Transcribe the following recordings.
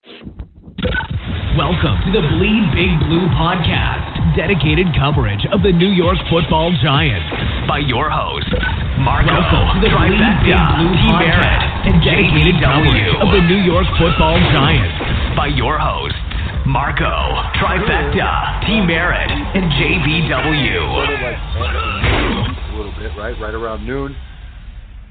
Welcome to the Bleed Big Blue podcast, dedicated coverage of the New York Football Giants by your host, Marco. Welcome to the Bleed Big Blue podcast, and dedicated coverage of the New York Football Giants by your host, Marco, Trifecta, T. Merritt, and JBW. A little bit, right around noon.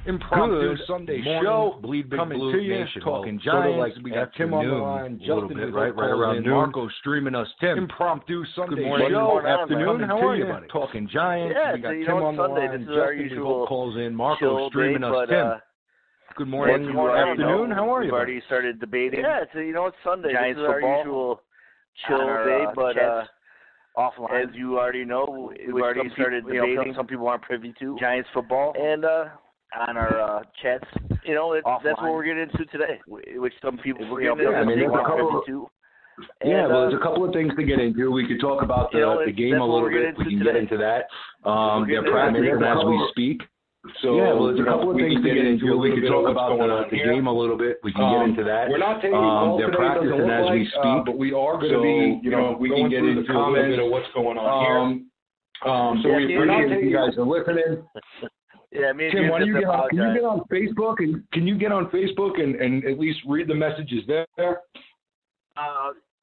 Impromptu Sunday show Bleed Big coming Blue to you, Nation. talking Giants. Like we got Tim on the line, Justin bit, right around noon. Marco streaming us. Tim, impromptu Sunday Good morning. show. Afternoon. How are you, buddy? Talking Giants. Yeah, we got so Tim on the Sunday. line. This is our Justin usual calls in. Marco streaming us. Tim. Good morning. Good morning. Afternoon. How are you? We've already started debating. Yeah, so it's Sunday. Giants this is football. our usual chill day, but offline. as you already know, we've already started debating. Some people aren't privy to Giants football, and on our chats. That's what we're getting into today, which some people aren't privy to. Yeah, well, there's a couple of things to get into. We could talk about the game a little bit. We can get into that. They're practicing as we speak. So yeah, well, there's a couple of things to get into. We could talk about the game a little bit. We can get into that. We're not taking calls they're today, practicing as we speak, but we are going to be, we can get into a little bit of what's going on here. So we're not taking you guys are listening. Yeah, Tim, can you get on Facebook and can you get on Facebook and at least read the messages there?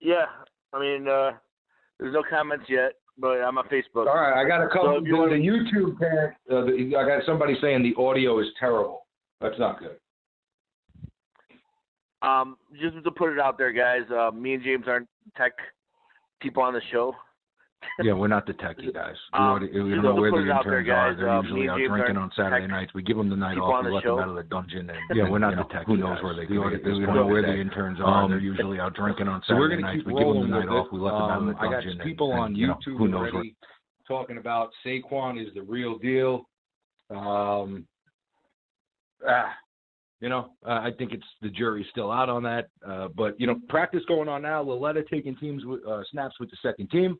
Yeah, I mean, there's no comments yet, but I'm on Facebook. All right, I got a couple. So the YouTube parent, I got somebody saying the audio is terrible. That's not good. Just to put it out there, guys, me and James aren't tech people on the show. Yeah, we're not the techie guys. We don't know where the interns are. They're usually out drinking on Saturday nights. We give them the night off. We let them out of the dungeon. And, yeah, we're not the techie. Who knows where they go? We don't know where the interns are. They're usually out drinking on Saturday nights. We give them the night off. We let them out of the dungeon. I got people on YouTube who knows already talking about Saquon is the real deal. I think it's the jury's still out on that. But practice going on now. Laletta taking snaps with the second team.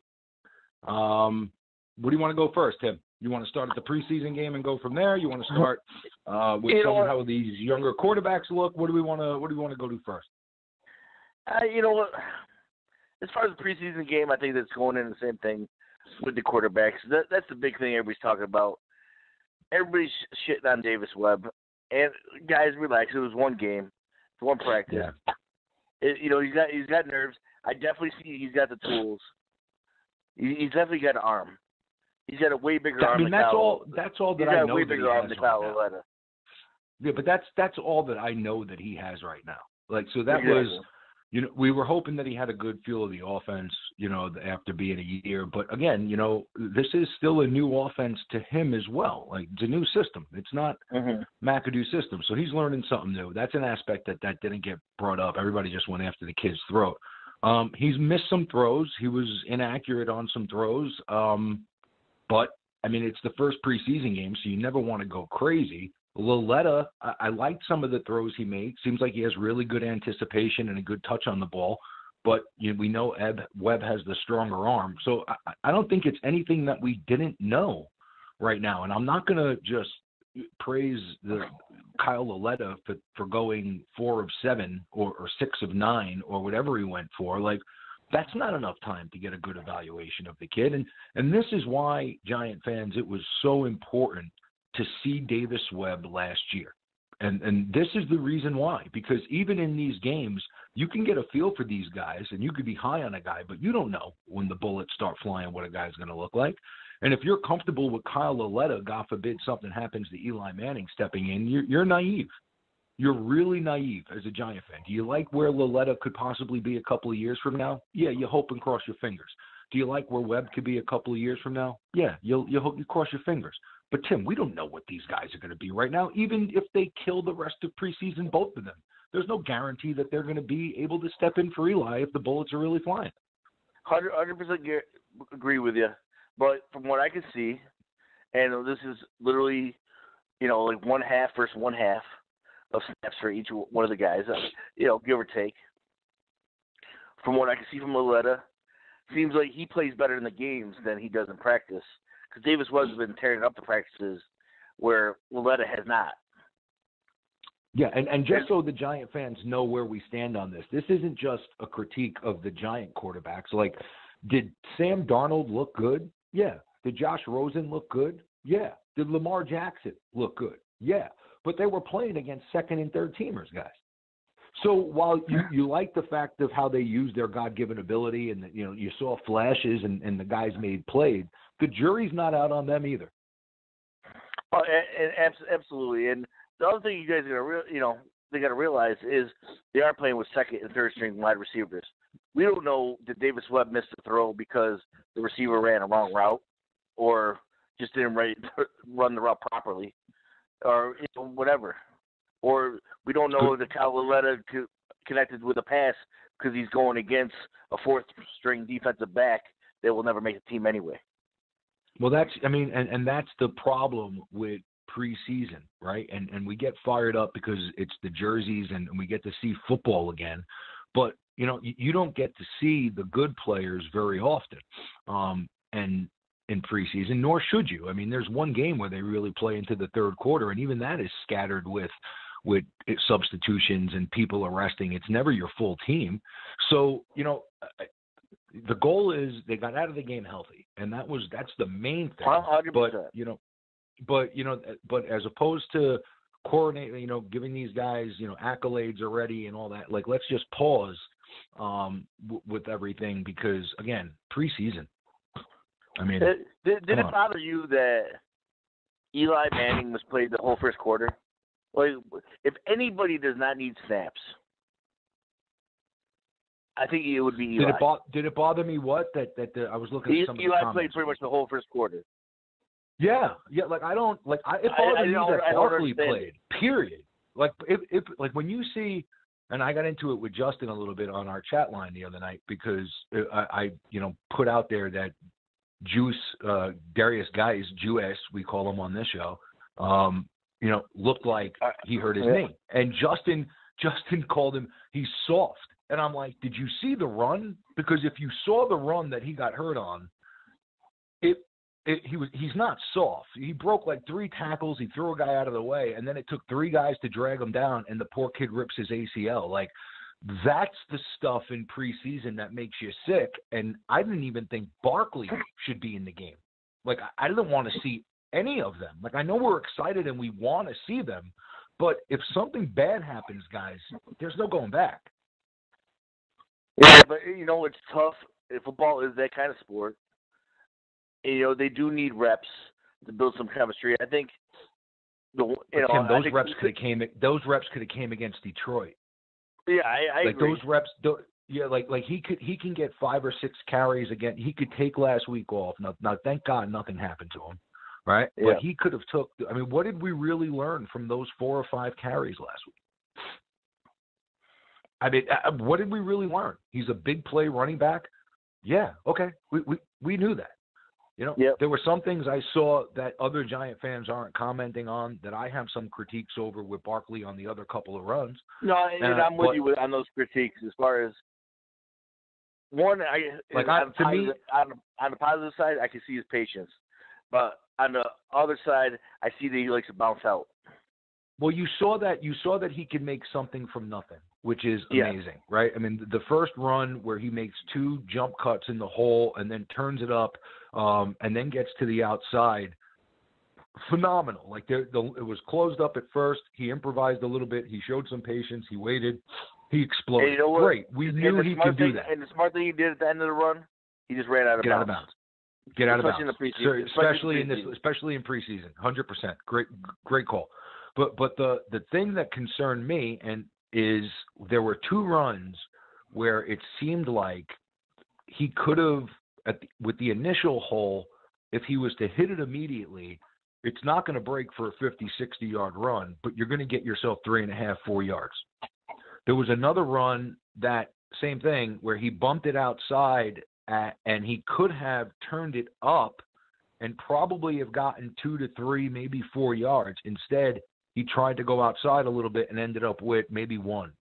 What do you want to go first, Tim? You want to start at the preseason game and go from there? You want to start with how these younger quarterbacks look? What do we want to go to first? You know what? As far as the preseason game, I think that's going in the same thing with the quarterbacks. That's the big thing everybody's talking about. Everybody's shitting on Davis Webb, and guys, relax. It was one game, it's one practice. Yeah. He's got nerves. I definitely see he's got the tools. He's definitely got an arm. He's got a way bigger arm than Kyle. That's all that I know. He's got a way bigger arm than Kyle Laletta. Yeah, but that's all that I know that he has right now. Was, we were hoping that he had a good feel of the offense, after being a year. But again, this is still a new offense to him as well. Like, it's a new system. It's not McAdoo's system. So he's learning something new. That's an aspect that didn't get brought up. Everybody just went after the kid's throat. He's missed some throws. He was inaccurate on some throws. But, I mean, it's the first preseason game, so you never want to go crazy. Laletta, I liked some of the throws he made. Seems like he has really good anticipation and a good touch on the ball. But we know Webb has the stronger arm. So I don't think it's anything that we didn't know right now. And I'm not going to just praise Kyle Laletta for going 4 of 7 or 6 of 9 or whatever he went for. Like, that's not enough time to get a good evaluation of the kid. And this is why, Giant fans, it was so important to see Davis Webb last year. And this is the reason why, because even in these games, you can get a feel for these guys and you could be high on a guy, but you don't know when the bullets start flying what a guy's going to look like. And if you're comfortable with Kyle Laletta, God forbid something happens to Eli Manning stepping in, you're naive. You're really naive as a Giant fan. Do you like where Laletta could possibly be a couple of years from now? Yeah, you hope and cross your fingers. Do you like where Webb could be a couple of years from now? Yeah, you hope you cross your fingers. But, Tim, we don't know what these guys are going to be right now, even if they kill the rest of preseason, both of them. There's no guarantee that they're going to be able to step in for Eli if the bullets are really flying. 100% agree with you. But from what I can see, and this is literally, like one half versus one half of snaps for each one of the guys, give or take. From what I can see from Laletta, seems like he plays better in the games than he does in practice. Because Davis Webb's been tearing up the practices where Laletta has not. Yeah, and just so the Giant fans know where we stand on this isn't just a critique of the Giant quarterbacks. Like, did Sam Darnold look good? Yeah. Did Josh Rosen look good? Yeah. Did Lamar Jackson look good? Yeah. But they were playing against second and third teamers, guys. So while you like the fact of how they use their God-given ability and, you saw flashes and the guys made plays, the jury's not out on them either. Oh, and absolutely. And the other thing you guys they got to realize is they are playing with second and third string wide receivers. We don't know did Davis Webb miss the throw because the receiver ran a wrong route or just didn't run the route properly or whatever. Or we don't know if Kyle Lauletta connected with a pass because he's going against a fourth string defensive back that will never make the team anyway. Well, that's the problem with preseason, right? And we get fired up because it's the jerseys and we get to see football again. But, you don't get to see the good players very often and in preseason, nor should you. I mean, there's one game where they really play into the third quarter, and even that is scattered with substitutions and people arresting. It's never your full team. So, the goal is they got out of the game healthy, and that's the main thing. 100%. But as opposed to coordinating, giving these guys, accolades already and all that, like, let's just pause with everything because, again, preseason. I mean, did it bother you that Eli Manning was played the whole first quarter? Like, if anybody does not need snaps, I think it would be Eli. Did it bother me what that I was looking at some of the Eli comments. played pretty much the whole first quarter. Yeah. Like it bothered me that Barkley played. Period. Like if when you see, and I got into it with Justin a little bit on our chat line the other night because I put out there that Darius Guys, Jewess, we call him on this show, looked like he hurt his knee. And Justin called him, he's soft. And I'm like, did you see the run? Because if you saw the run that he got hurt on, he's not soft. He broke like 3 tackles. He threw a guy out of the way, and then it took 3 guys to drag him down, and the poor kid rips his ACL. Like, that's the stuff in preseason that makes you sick. And I didn't even think Barkley should be in the game. Like, I didn't want to see any of them. Like, I know we're excited and we want to see them, but if something bad happens, guys, there's no going back. Yeah, but it's tough. Football is that kind of sport. They do need reps to build some chemistry. I think those reps could have came against Detroit. Yeah, I like agree. Those reps. Like he can get 5 or 6 carries again. He could take last week off. Now, thank God nothing happened to him, right? Yeah. But he could have took. I mean, what did we really learn from those 4 or 5 carries last week? I mean, what did we really learn? He's a big play running back. Yeah, okay, we knew that. Yep. There were some things I saw that other Giant fans aren't commenting on that I have some critiques over with Barkley on the other couple of runs. No, and I'm with you on those critiques as far as one. On the positive side, I can see his patience, but on the other side, I see that he likes to bounce out. Well, you saw that he could make something from nothing, which is amazing, right? I mean, the first run where he makes 2 jump cuts in the hole and then turns it up and then gets to the outside, phenomenal. Like it was closed up at first. He improvised a little bit. He showed some patience. He waited. He exploded. Great. We knew he could do that. And the smart thing he did at the end of the run, he just ran out of bounds. Get out of bounds. Especially in preseason. 100%. Great call. But the thing that concerned me is there were 2 runs where it seemed like he could have, with the initial hole, if he was to hit it immediately, it's not going to break for a 50, 60-yard run, but you're going to get yourself 3.5, 4 yards. There was another run, that same thing, where he bumped it outside and he could have turned it up and probably have gotten 2 to 3, maybe 4 yards. Instead, he tried to go outside a little bit and ended up with maybe 1.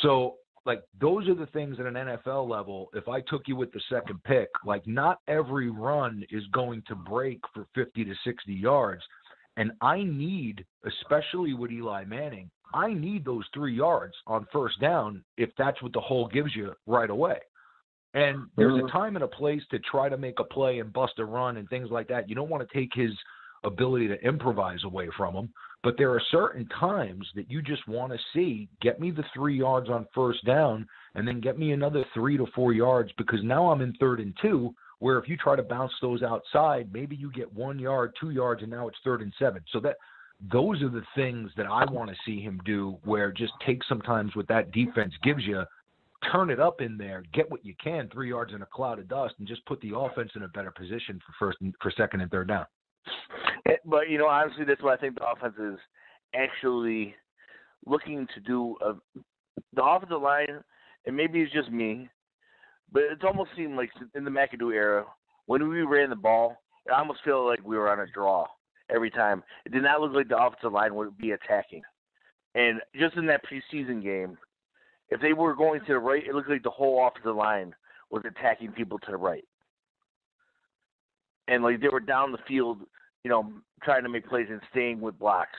So, like, those are the things at an NFL level. If I took you with the second pick, like, not every run is going to break for 50 to 60 yards. And I need, especially with Eli Manning, I need those 3 yards on first down if that's what the hole gives you right away. And there's a time and a place to try to make a play and bust a run and things like that. You don't want to take his ability to improvise away from him. But there are certain times that you just want to see, get me the 3 yards on first down and then get me another 3 to 4 yards, because now I'm in 3rd and 2, where if you try to bounce those outside, maybe you get 1 yard, 2 yards, and now it's 3rd and 7. So those are the things that I want to see him do, where just take sometimes what that defense gives you, turn it up in there, get what you can, 3 yards in a cloud of dust, and just put the offense in a better position for 2nd and 3rd down. But, honestly, that's what I think the offense is actually looking to do. The offensive line, and maybe it's just me, but it almost seemed like in the McAdoo era, when we ran the ball, I almost feel like we were on a draw every time. It did not look like the offensive line would be attacking. And just in that preseason game, if they were going to the right, it looked like the whole offensive line was attacking people to the right. And like they were down the field, trying to make plays and staying with blocks.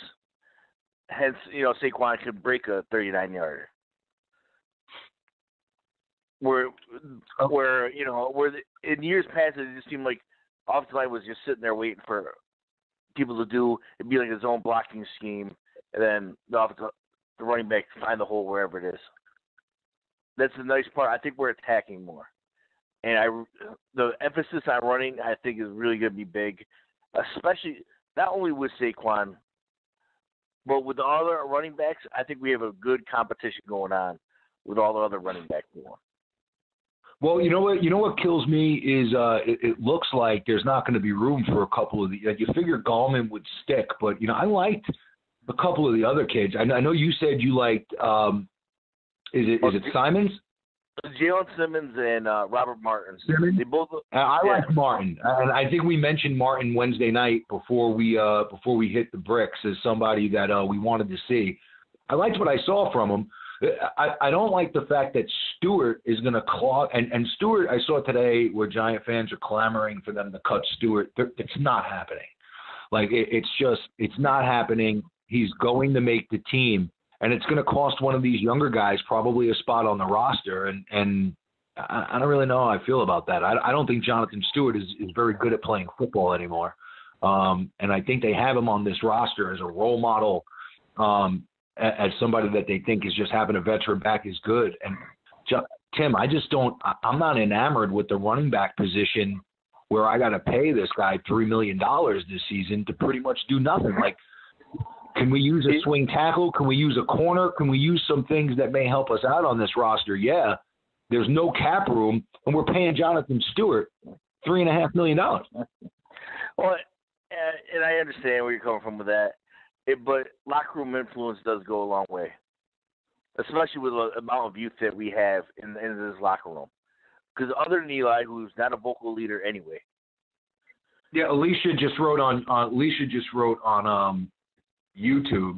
Hence, Saquon could break a 39-yarder. Where in years past, it just seemed like offensive line was just sitting there waiting for people to do. It'd be like his own blocking scheme, and then the running back find the hole wherever it is. That's the nice part. I think we're attacking more. And the emphasis on running, I think, is really going to be big, especially not only with Saquon, but with the other running backs. I think we have a good competition going on with all the other running backs. Well, you know what kills me is it looks like there's not going to be room for a couple of the. You figure Gallman would stick, but I liked a couple of the other kids. I know you said you liked. Is it Simons? Jalen Simmons and Robert Martin. Simmons? They both. I like Martin, and I think we mentioned Martin Wednesday night before we hit the bricks as somebody that we wanted to see. I liked what I saw from him. I don't like the fact that Stewart is going to claw, and Stewart, I saw today where Giant fans are clamoring for them to cut Stewart. It's not happening. Like it's not happening. He's going to make the team. And it's going to cost one of these younger guys probably a spot on the roster. And I don't really know how I feel about that. I don't think Jonathan Stewart is very good at playing football anymore. And I think they have him on this roster as a role model, as somebody that they think is just having a veteran back is good. And Tim, I'm not enamored with the running back position where I got to pay this guy $3 million this season to pretty much do nothing. Like, can we use a swing tackle? Can we use a corner? Can we use some things that may help us out on this roster? Yeah. There's no cap room, and we're paying Jonathan Stewart $3.5 million. Well, and I understand where you're coming from with that, but locker room influence does go a long way, especially with the amount of youth that we have in this locker room. Because other than Eli, who's not a vocal leader anyway. Yeah, Alicia just wrote on YouTube,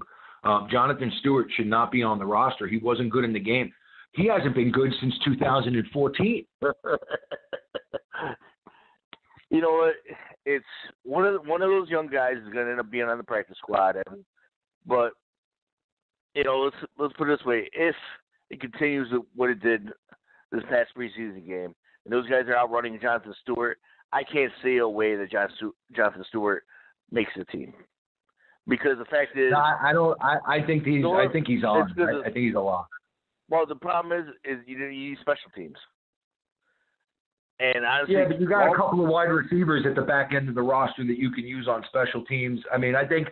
Jonathan Stewart should not be on the roster. He wasn't good in the game. He hasn't been good since 2014. You know what? It's one of those young guys is going to end up being on the practice squad. But let's put it this way: if it continues what it did this past preseason game, and those guys are out running Jonathan Stewart, I can't see a way that Jonathan Stewart makes the team. Because the fact is, I think he's on. I think he's a lock. Well, the problem is you need special teams. And honestly, yeah, but you got a couple of wide receivers at the back end of the roster that you can use on special teams. I mean, I think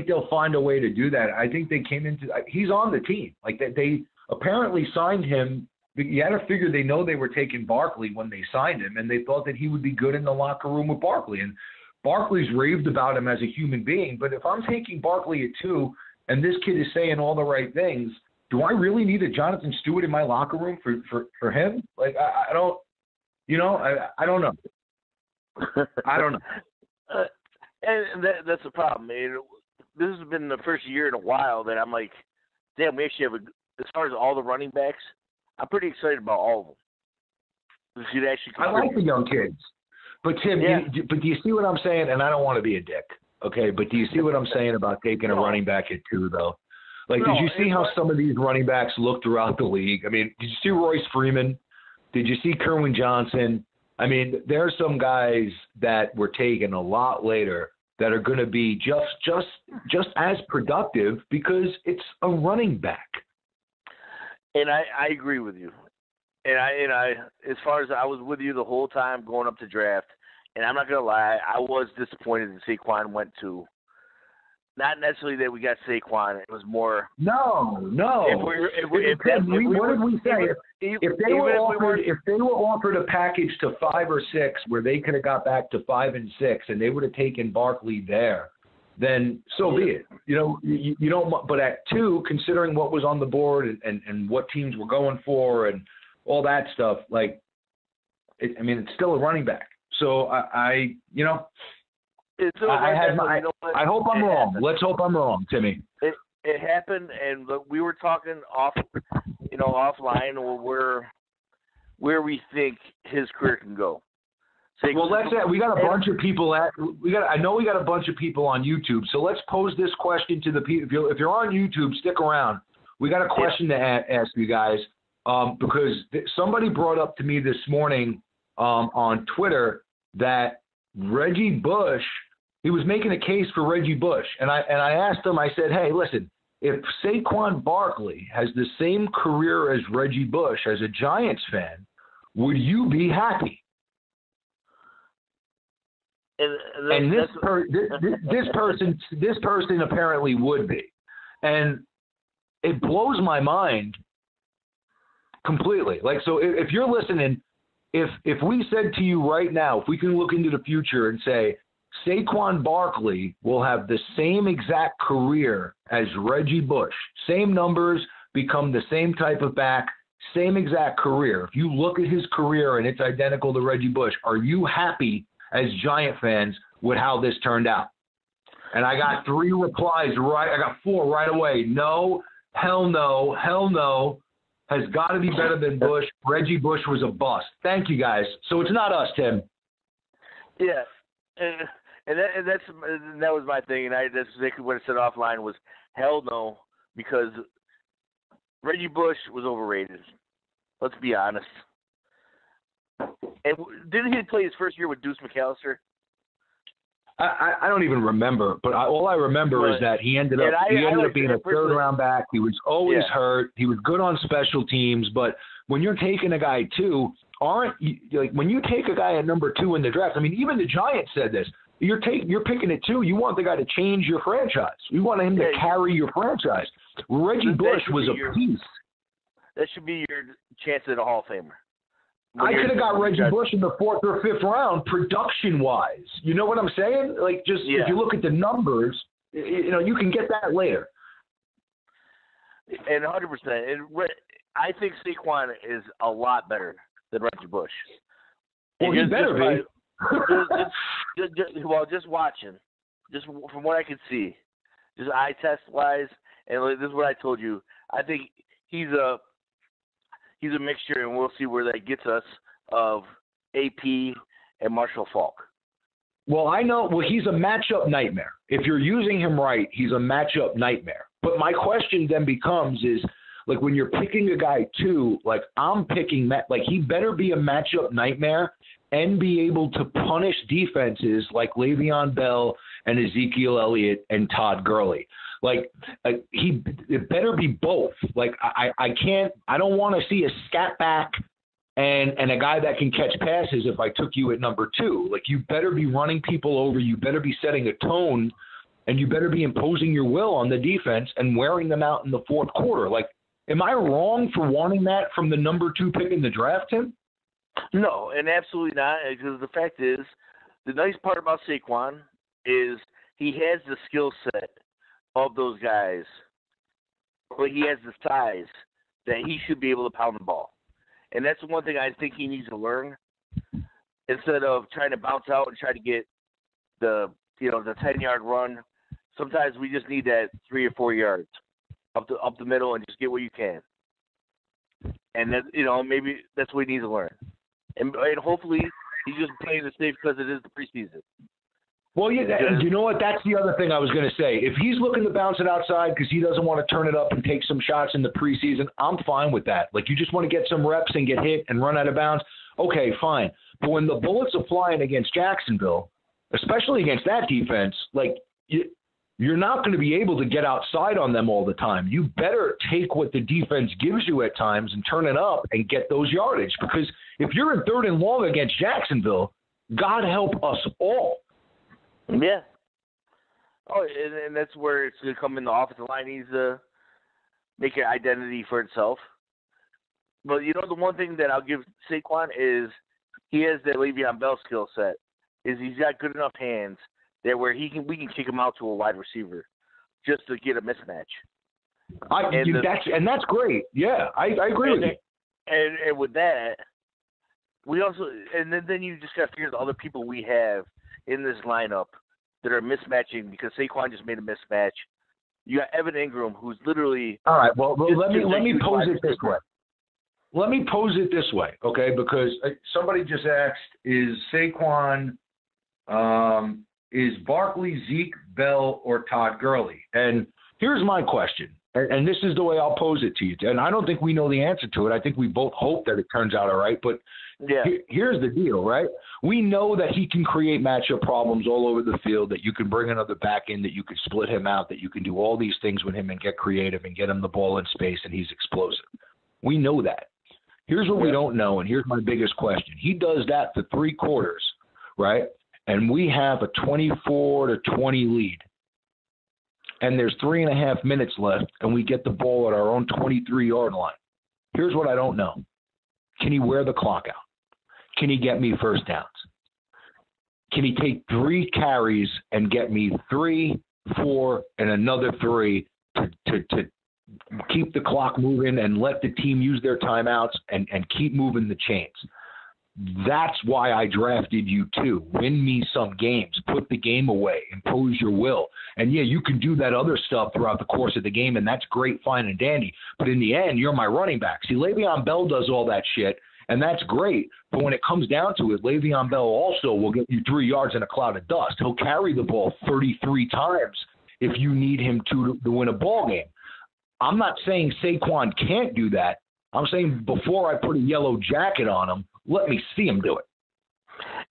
they'll find a way to do that. I think they came into. He's on the team. Like they apparently signed him. You had to figure they know they were taking Barkley when they signed him, and they thought that he would be good in the locker room with Barkley. And Barkley's raved about him as a human being, but if I'm taking Barkley at 2 and this kid is saying all the right things, do I really need a Jonathan Stewart in my locker room for him? Like, I don't, I don't know. I don't know. And that's the problem. This has been the first year in a while that I'm like, damn, we actually have as far as all the running backs, I'm pretty excited about all of them. I like the young kids. But, Tim, do you see what I'm saying? And I don't want to be a dick, okay? But do you see what I'm saying about taking a running back at 2, though? Like, did you see how some of these running backs look throughout the league? I mean, did you see Royce Freeman? Did you see Kerwin Johnson? I mean, there are some guys that were taken a lot later that are going to be just as productive because it's a running back. And I agree with you. And I as far as I was with you the whole time going up to draft, and I'm not gonna lie, I was disappointed that Saquon went to. Not necessarily that we got Saquon. It was more. No. What did we say? If they were offered a package to 5 or 6 where they could have got back to 5 and 6, and they would have taken Barkley there, then so be it. You don't. But at 2, considering what was on the board and what teams were going for and all that stuff, like, it's still a running back. So I hope I'm wrong. Happened. Let's hope I'm wrong, Timmy. It happened, and we were talking offline where we think his career can go. Well, we got a bunch of people I know we got a bunch of people on YouTube, so let's pose this question to the people. If you're on YouTube, stick around. We got a question to ask you guys because somebody brought up to me this morning on Twitter that Reggie Bush, he was making a case for Reggie Bush. And I asked him, I said, hey, listen, if Saquon Barkley has the same career as Reggie Bush as a Giants fan, would you be happy? And this person apparently would be. And it blows my mind completely. Like, so if you're listening, if we said to you right now, if we can look into the future and say Saquon Barkley will have the same exact career as Reggie Bush, same numbers, become the same type of back, same exact career. If you look at his career and it's identical to Reggie Bush, are you happy as Giant fans with how this turned out? And I got 3 replies I got 4 right away. No, hell no, hell no. Has got to be better than Bush. Reggie Bush was a bust. Thank you, guys. So it's not us, Tim. Yeah, and that was my thing, and that's exactly what I said offline was hell no, because Reggie Bush was overrated. Let's be honest. And didn't he play his first year with Deuce McAllister? I don't even remember, but all I remember is that he ended up being a third-round back. He was always hurt. He was good on special teams, but when you're taking a guy too, when you take a guy at number 2 in the draft, I mean, even the Giants said this. You're picking it too. You want the guy to change your franchise. You want him to carry your franchise. Reggie Bush was a piece. That should be your chance at a Hall of Famer. I could have got Reggie Bush in the 4th or 5th round, production-wise. You know what I'm saying? Like, if you look at the numbers, you can get that later. And 100%. I think Saquon is a lot better than Reggie Bush. Well, he better be. Just watching, just from what I can see, just eye test-wise, and this is what I told you. I think he's a mixture, and we'll see where that gets us, of AP and Marshall Faulk. Well, I know. Well, he's a matchup nightmare. If you're using him right, he's a matchup nightmare. But my question then becomes is, like, when you're picking a guy too, like I'm picking, like he better be a matchup nightmare and be able to punish defenses like Le'Veon Bell and Ezekiel Elliott and Todd Gurley. Like it better be both. Like I don't want to see a scat back and a guy that can catch passes if I took you at number 2. Like, you better be running people over. You better be setting a tone, and you better be imposing your will on the defense and wearing them out in the 4th quarter. Like, am I wrong for wanting that from the number 2 pick in the draft, Tim? No, and absolutely not. Because the fact is, the nice part about Saquon is he has the skill set of those guys, but he has the size that he should be able to pound the ball. And that's the one thing I think he needs to learn. Instead of trying to bounce out and try to get the 10-yard run, sometimes we just need that 3 or 4 yards up the middle and just get what you can. And that, maybe that's what he needs to learn. And hopefully he's just playing it safe because it is the preseason. Well, yeah, you know what? That's the other thing I was going to say. If he's looking to bounce it outside because he doesn't want to turn it up and take some shots in the preseason, I'm fine with that. Like, you just want to get some reps and get hit and run out of bounds, okay, fine. But when the bullets are flying against Jacksonville, especially against that defense, like, you're not going to be able to get outside on them all the time. You better take what the defense gives you at times and turn it up and get those yardage. Because if you're in 3rd and long against Jacksonville, God help us all. Yeah. Oh, and that's where it's going to come in. The offensive line needs to make an identity for itself. But, you know, the one thing that I'll give Saquon is he has that Le'Veon Bell skill set. Is he's got good enough hands that where we can kick him out to a wide receiver just to get a mismatch. That's great. Yeah, I agree with you. And with that, we also then you just got to figure the other people we have in this lineup that are mismatching because Saquon just made a mismatch. You got Evan Ingram, who's literally all right. Well, let me pose it this way. Let me pose it this way, okay? Because somebody just asked, is Saquon, is Barkley, Zeke, Bell, or Todd Gurley? And here's my question, and this is the way I'll pose it to you. And I don't think we know the answer to it. I think we both hope that it turns out all right, but here's the deal, right? We know that he can create matchup problems all over the field, that you can bring another back in, that you can split him out, that you can do all these things with him and get creative and get him the ball in space, and he's explosive. We know that. Here's what we don't know, and here's my biggest question. He does that for 3 quarters, right? And we have a 24-20 lead. And there's 3.5 minutes left, and we get the ball at our own 23-yard line. Here's what I don't know. Can he wear the clock out? Can he get me first downs? Can he take 3 carries and get me 3, 4, and another 3 to keep the clock moving and let the team use their timeouts and keep moving the chains? That's why I drafted you too. Win me some games. Put the game away. Impose your will. And, yeah, you can do that other stuff throughout the course of the game, and that's great, fine, and dandy. But in the end, you're my running back. See, Le'Veon Bell does all that shit, and that's great. But when it comes down to it, Le'Veon Bell also will get you 3 yards in a cloud of dust. He'll carry the ball 33 times if you need him to win a ball game. I'm not saying Saquon can't do that. I'm saying before I put a yellow jacket on him, let me see him do it.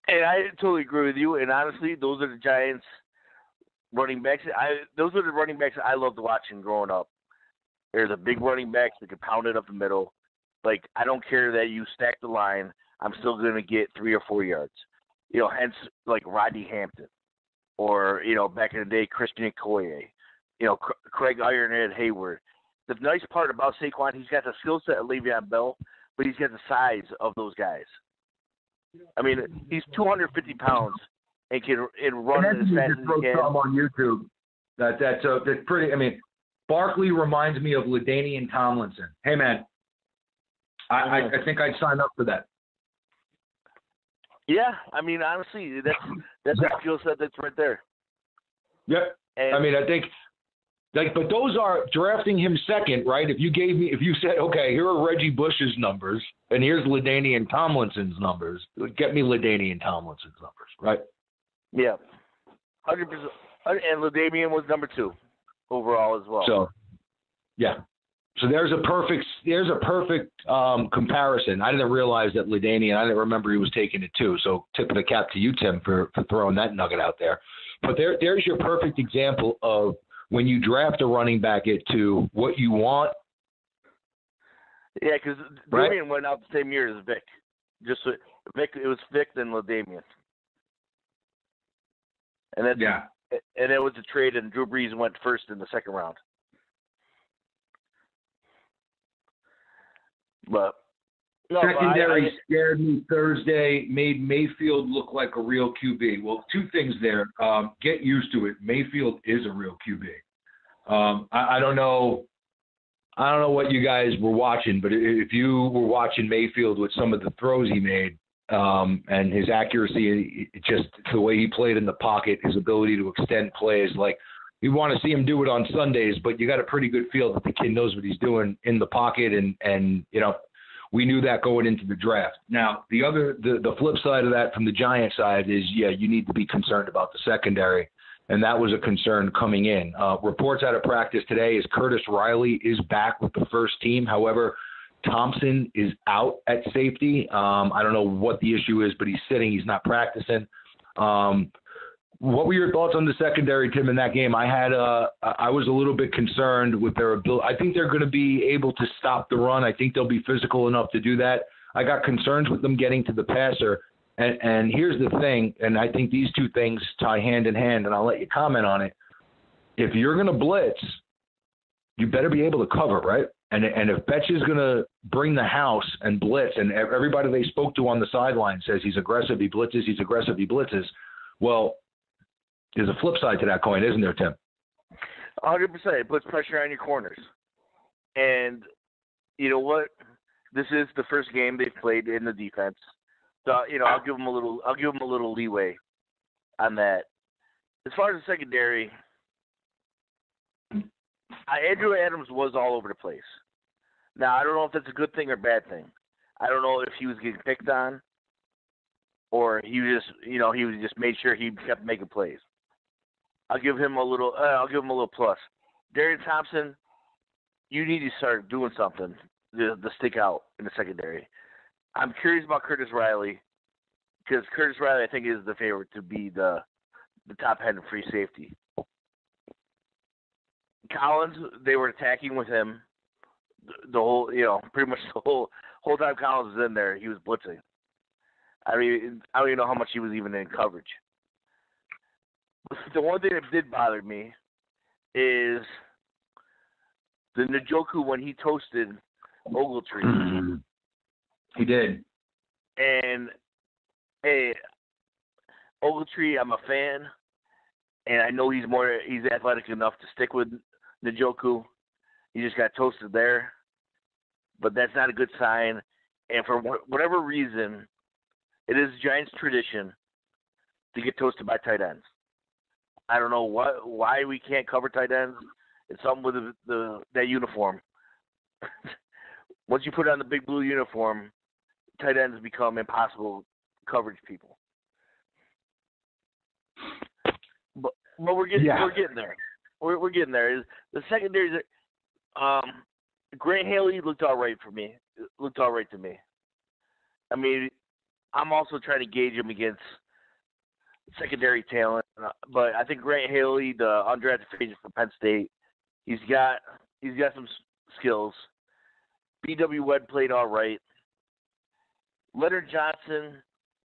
And I totally agree with you. And honestly, those are the Giants running backs. Those are the running backs I loved watching growing up. There's a big running back that can pound it up the middle. Like, I don't care that you stack the line. I'm still going to get 3 or 4 yards. You know, hence like Rodney Hampton or, you know, back in the day, Christian Okoye, you know, Craig Ironhead Hayward. The nice part about Saquon, he's got the skill set of Le'Veon Bell, but he's got the size of those guys. I mean, he's 250 pounds and can run as fast as he can. On YouTube. That's pretty. I mean, Barkley reminds me of LaDainian Tomlinson. Hey, man, I think I'd sign up for that. Yeah, I mean, honestly, that's a skill set that's right there. Yep. And I mean, I think. But those are drafting him second, right? If you said, okay, here are Reggie Bush's numbers, and here's LaDainian Tomlinson's numbers, get me LaDainian Tomlinson's numbers, right? Yeah, 100%. And LaDainian was number 2 overall as well. So, yeah. So there's a perfect comparison. I didn't realize that LaDainian. I didn't remember he was taking it too. So tip of the cap to you, Tim, for throwing that nugget out there. But there's your perfect example of when you draft a running back at 2, what you want. Yeah, because Damian went out the same year as Vic. It was Vic then LaDainian. And then and it was a trade, and Drew Brees went first in the second round. But secondary scared me Thursday, made Mayfield look like a real QB. Well, 2 things there. Get used to it. Mayfield is a real QB. I don't know what you guys were watching, but if you were watching Mayfield with some of the throws he made and his accuracy, just the way he played in the pocket, his ability to extend plays, like you want to see him do it on Sundays, but you got a pretty good feel that the kid knows what he's doing in the pocket. And you know, We knew that going into the draft. Now, the flip side of that from the Giants side is, you need to be concerned about the secondary, and that was a concern coming in. Reports out of practice today is Curtis Riley is back with the first team. However, Thompson is out at safety. I don't know what the issue is, but he's sitting. He's not practicing. What were your thoughts on the secondary, Tim, in that game? I was a little bit concerned with their ability. I think they're going to be able to stop the run. I think they'll be physical enough to do that. I got concerns with them getting to the passer. And here's the thing, and I think these two things tie hand in hand, and I'll let you comment on it. If you're going to blitz, you better be able to cover, right? And if Betch is going to bring the house and blitz, and everybody they spoke to on the sideline says he's aggressive, he blitzes, he's aggressive, he blitzes, well, there's a flip side to that coin, isn't there, Tim? 100%. It puts pressure on your corners. And you know what? This is the first game they've played in the defense. So, I'll give them a little leeway on that. As far as the secondary, Andrew Adams was all over the place. Now, I don't know if that's a good thing or bad thing. I don't know if he was getting picked on or he was just made sure he kept making plays. I'll give him a little plus. Darian Thompson, you need to start doing something to stick out in the secondary. I'm curious about Curtis Riley because Curtis Riley, I think, is the favorite to be the top end of free safety. Collins, they were attacking with him the whole, pretty much the whole time Collins was in there, he was blitzing. I don't even know how much he was even in coverage. The one thing that did bother me is the Njoku when he toasted Ogletree. He did. And, hey, Ogletree, I'm a fan, and I know he's athletic enough to stick with Njoku. He just got toasted there. But that's not a good sign. And for whatever reason, it is Giants' tradition to get toasted by tight ends. I don't know why we can't cover tight ends. It's something with that uniform. Once you put on the big blue uniform, tight ends become impossible coverage people. But we're getting there. We're getting there. The secondaries Grant Haley looked all right for me. Looked all right to me. I mean, I'm also trying to gauge him against secondary talent, but I think Grant Haley, the undrafted free agent from Penn State, he's got some skills. B.W. Webb played all right. Leonard Johnson,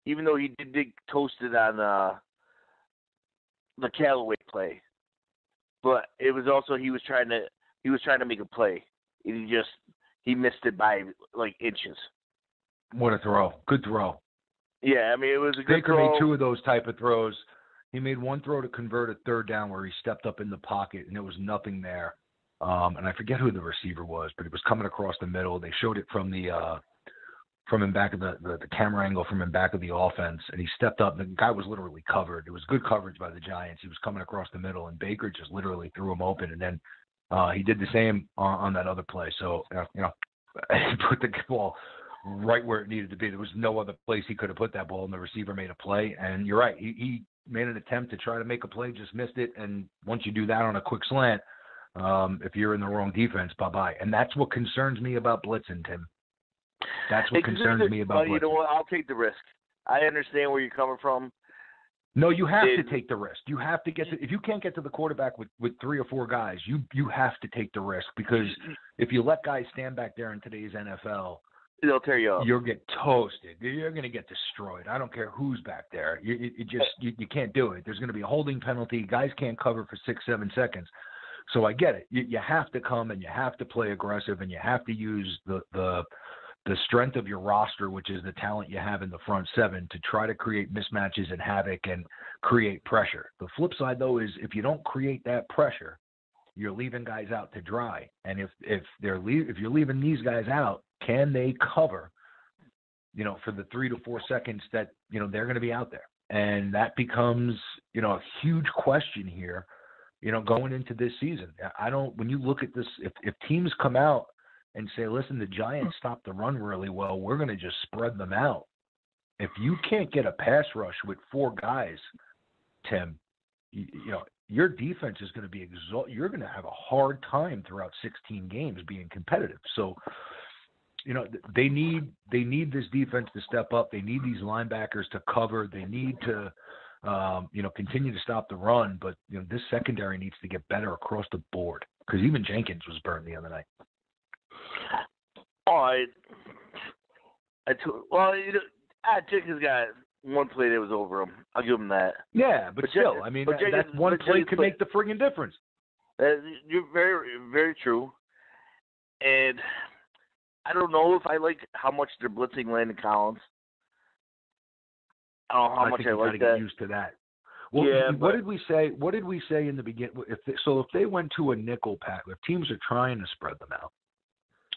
even though he did get toasted on the Callaway play, but it was also he was trying to make a play. And he missed it by like inches. What a throw! Good throw. Yeah, I mean it was a good throw. Baker made two of those type of throws. He made one throw to convert a third down where he stepped up in the pocket and there was nothing there. And I forget who the receiver was, but it was coming across the middle. They showed it from in back of the camera angle from in back of the offense, and he stepped up. The guy was literally covered. It was good coverage by the Giants. He was coming across the middle, and Baker just literally threw him open. And then he did the same on that other play. So, he put the ball right where it needed to be. There was no other place he could have put that ball, and the receiver made a play. And you're right. He made an attempt to try to make a play, just missed it. And once you do that on a quick slant, if you're in the wrong defense, bye-bye. And that's what concerns me about blitzing, Tim. That's what concerns me about blitzing. You know what? I'll take the risk. I understand where you're coming from. No, you have to take the risk. You have to get to – if you can't get to the quarterback with 3 or 4 guys, you have to take the risk, because if you let guys stand back there in today's NFL – they'll tear you up. You'll get toasted. You're going to get destroyed. I don't care who's back there. You can't do it. There's going to be a holding penalty. Guys can't cover for 6-7 seconds. So I get it. You have to come and you have to play aggressive, and you have to use the strength of your roster, which is the talent you have in the front 7, to try to create mismatches and havoc and create pressure. The flip side, though, is if you don't create that pressure, you're leaving guys out to dry. And if you're leaving these guys out, can they cover, for the 3 to 4 seconds that, they're going to be out there? And that becomes, a huge question here, going into this season. When you look at this, if teams come out and say, listen, the Giants stopped the run really well. We're going to just spread them out. If you can't get a pass rush with 4 guys, Tim, your defense is going to be you're going to have a hard time throughout 16 games being competitive. So, they need this defense to step up. They need these linebackers to cover. They need to, continue to stop the run. But, this secondary needs to get better across the board because even Jenkins was burned the other night. Jenkins got one play that was over him. I'll give him that. Yeah, but still, that one play could make the friggin' difference. You're very, very true. And I don't know if I like how much they're blitzing Landon Collins. I don't know how much I like that. Get used to that. Well, yeah, what did we say? What did we say in the beginning? If they went to a nickel pack, if teams are trying to spread them out,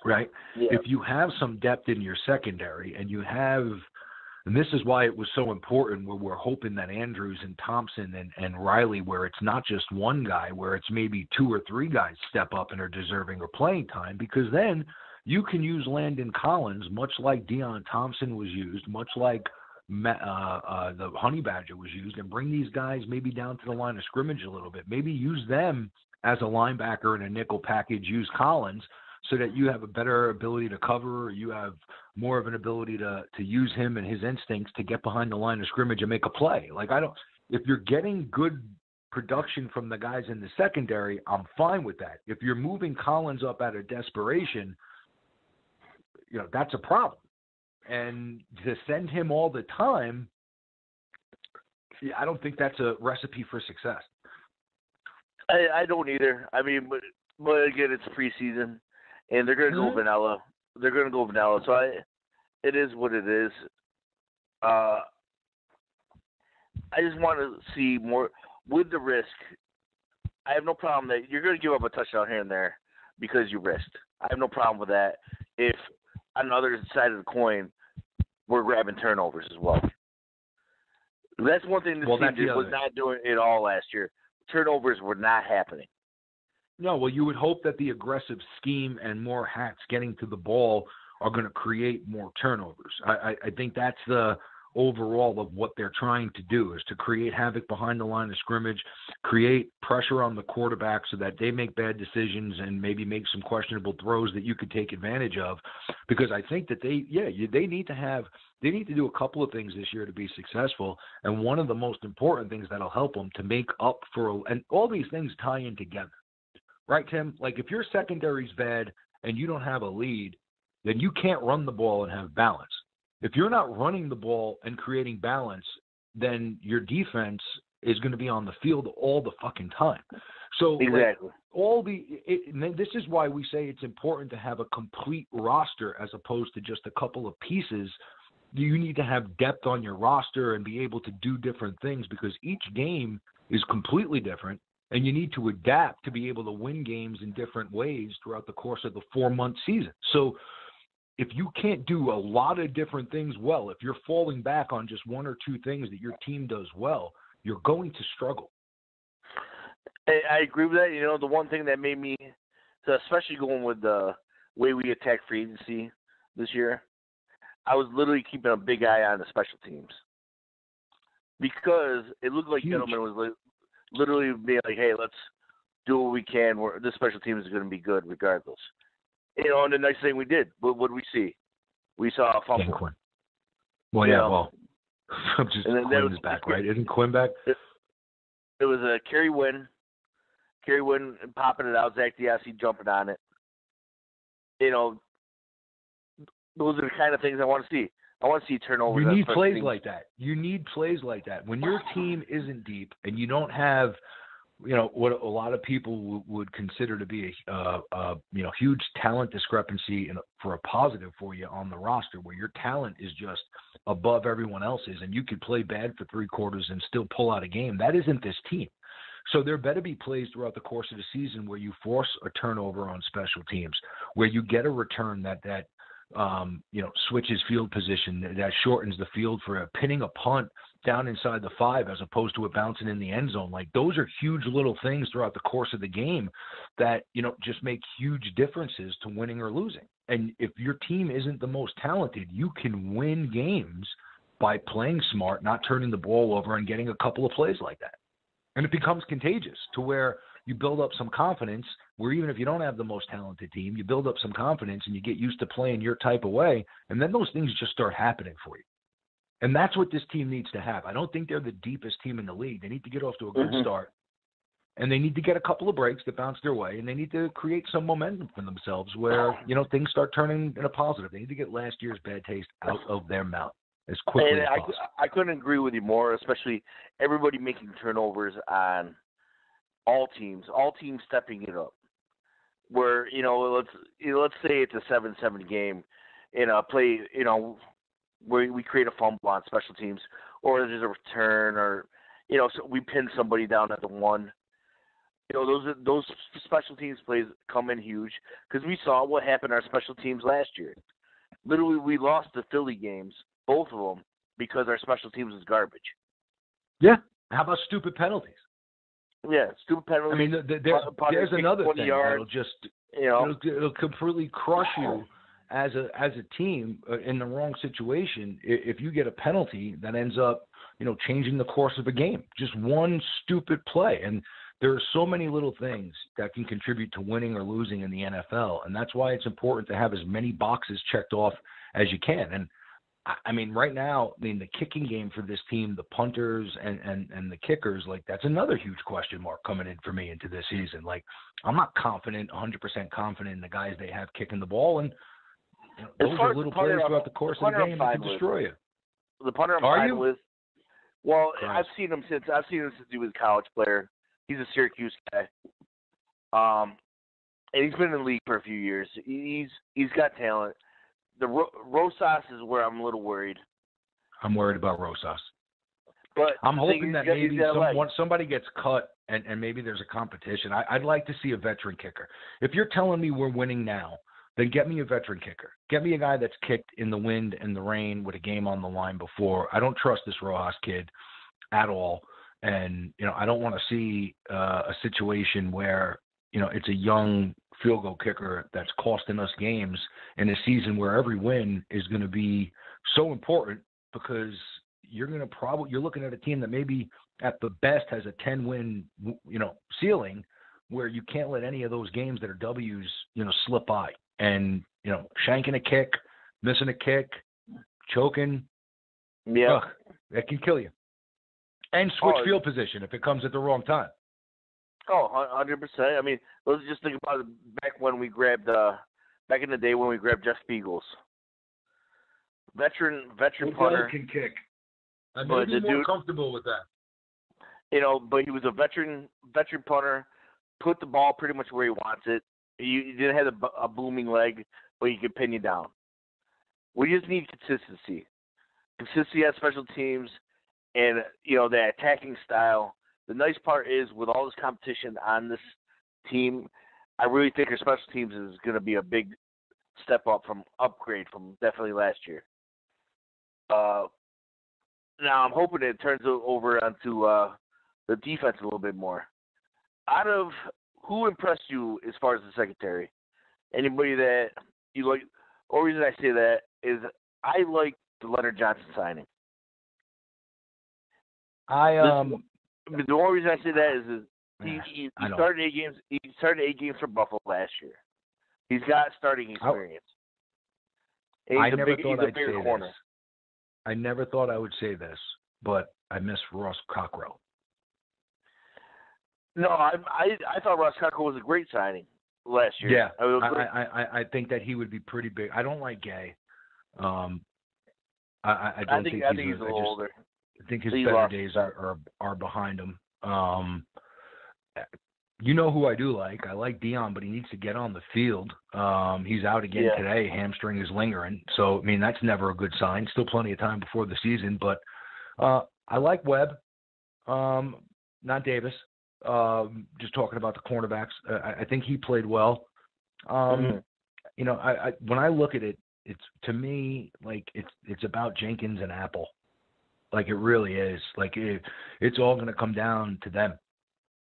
right? Yeah. If you have some depth in your secondary, and you have, and this is why it was so important, where we're hoping that Andrews and Thompson and Riley, where it's not just one guy, where it's maybe 2 or 3 guys step up and are deserving of playing time, because then you can use Landon Collins, much like Deion Thompson was used, much like the Honey Badger was used, and bring these guys maybe down to the line of scrimmage a little bit. Maybe use them as a linebacker in a nickel package, use Collins so that you have a better ability to cover, or you have more of an ability to use him and his instincts to get behind the line of scrimmage and make a play. If you're getting good production from the guys in the secondary, I'm fine with that. If you're moving Collins up out of desperation, that's a problem. And to send him all the time, I don't think that's a recipe for success. I don't either. I mean, but again, it's preseason, and they're going to go vanilla. They're going to go vanilla. So it is what it is. I just want to see more with the risk. I have no problem that you're going to give up a touchdown here and there because you risked. I have no problem with that. If on the other side of the coin, we're grabbing turnovers as well. That's one thing this team was not doing at all last year. Turnovers were not happening. No, well, you would hope that the aggressive scheme and more hats getting to the ball are going to create more turnovers. I think that's the overall of what they're trying to do, is to create havoc behind the line of scrimmage, create pressure on the quarterback so that they make bad decisions and maybe make some questionable throws that you could take advantage of. Because I think that they need to do a couple of things this year to be successful. And one of the most important things that'll help them to make up for, and all these things tie in together, right, Tim? Like if your secondary's bad and you don't have a lead, then you can't run the ball and have balance. If you're not running the ball and creating balance, then your defense is going to be on the field all the fucking time. So exactly. This is why we say it's important to have a complete roster as opposed to just a couple of pieces. You need to have depth on your roster and be able to do different things, because each game is completely different, and you need to adapt to be able to win games in different ways throughout the course of the 4-month season. So if you can't do a lot of different things well, if you're falling back on just 1 or 2 things that your team does well, you're going to struggle. I agree with that. The one thing that made me, especially going with the way we attack free agency this year, I was literally keeping a big eye on the special teams, because it looked like Gentleman was literally being like, hey, let's do what we can. This special team is going to be good regardless. And the next thing we did, what did we see? We saw a fumble. Quinn. Well, I'm just Quinn is back, right? Isn't Quinn back? It was a Kerry Wynn popping it out, Zach Diassi jumping on it. Those are the kind of things I want to see. I want to see turnovers. You need plays like that. You need plays like that. When your team isn't deep and you don't have what a lot of people would consider to be a huge talent discrepancy for a positive for you on the roster, where your talent is just above everyone else's, and you could play bad for 3 quarters and still pull out a game. That isn't this team. So there better be plays throughout the course of the season where you force a turnover on special teams, where you get a return that switches field position that shortens the field for pinning a punt down inside the 5 as opposed to it bouncing in the end zone. Like, those are huge little things throughout the course of the game that, just make huge differences to winning or losing. And if your team isn't the most talented, you can win games by playing smart, not turning the ball over, and getting a couple of plays like that. And it becomes contagious to where you build up some confidence where even if you don't have the most talented team, you build up some confidence and you get used to playing your type of way, and then those things just start happening for you. And that's what this team needs to have. I don't think they're the deepest team in the league. They need to get off to a good start, and they need to get a couple of breaks that bounce their way, and they need to create some momentum for themselves where, things start turning in a positive. They need to get last year's bad taste out of their mouth as quickly as possible. I couldn't agree with you more, especially everybody making turnovers on all teams stepping it up. Where, let's say it's a 7-7 game in a play, where we create a fumble on special teams, or there's a return, or, so we pin somebody down at the 1. Those special teams plays come in huge, because we saw what happened to our special teams last year. Literally, we lost the Philly games, both of them, because our special teams was garbage. Yeah. How about stupid penalties? Yeah, stupid penalties. I mean, there's another thing that'll just it'll completely crush you as a team in the wrong situation if you get a penalty that ends up changing the course of a game. Just one stupid play, and there are so many little things that can contribute to winning or losing in the NFL, and that's why it's important to have as many boxes checked off as you can. And I mean, right now, the kicking game for this team, the punters and the kickers, like, that's another huge question mark coming in for me into this season. Like, I'm not 100% confident in the guys they have kicking the ball, and those are little plays throughout the course of the game that can destroy you. The punter I'm fine with. Well, I've seen him since he was a college player. He's a Syracuse guy. And he's been in the league for a few years. He's got talent. The Rosas is where I'm a little worried. I'm worried about Rosas. But I'm hoping that maybe somebody gets cut and maybe there's a competition. I'd like to see a veteran kicker. If you're telling me we're winning now, then get me a veteran kicker. Get me a guy that's kicked in the wind and the rain with a game on the line before. I don't trust this Rojas kid at all. And, I don't want to see a situation where, it's a young field goal kicker that's costing us games in a season where every win is going to be so important, because you're looking at a team that maybe at the best has a 10-win, ceiling, where you can't let any of those games that are W's, slip by. And, shanking a kick, missing a kick, choking, that can kill you. And switch field position if it comes at the wrong time. Oh, 100%. I mean, let's just think about it back in the day when we grabbed Jeff Spiegels. Veteran punter. Can kick. I'm more comfortable with that. But he was a veteran punter, put the ball pretty much where he wants it. You didn't have a booming leg, but he could pin you down. We just need consistency. Consistency at special teams and, the attacking style. The nice part is, with all this competition on this team, I really think our special teams is going to be a big upgrade from definitely last year. Now I'm hoping it turns over onto the defense a little bit more. Out of who impressed you as far as the secondary? Anybody that you like? Or reason I say that is I like the Leonard Johnson signing. The only reason I say that is he started 8 games. He started 8 games for Buffalo last year. He's got starting experience. I never thought I'd say this. I never thought I would say this, but I miss Ross Cockrell. No, I thought Ross Cockrell was a great signing last year. Yeah, I think that he would be pretty big. I don't like Gay. I think he's a little older. I think his better days are behind him. You know who I do like? I like Dion, but he needs to get on the field. He's out again today. Hamstring is lingering. So, I mean, that's never a good sign. Still plenty of time before the season. But I like Webb, not Davis. Just talking about the cornerbacks. I think he played well. You know, when I look at it, it's to me like it's about Jenkins and Apple. Like it really is. Like it's all going to come down to them.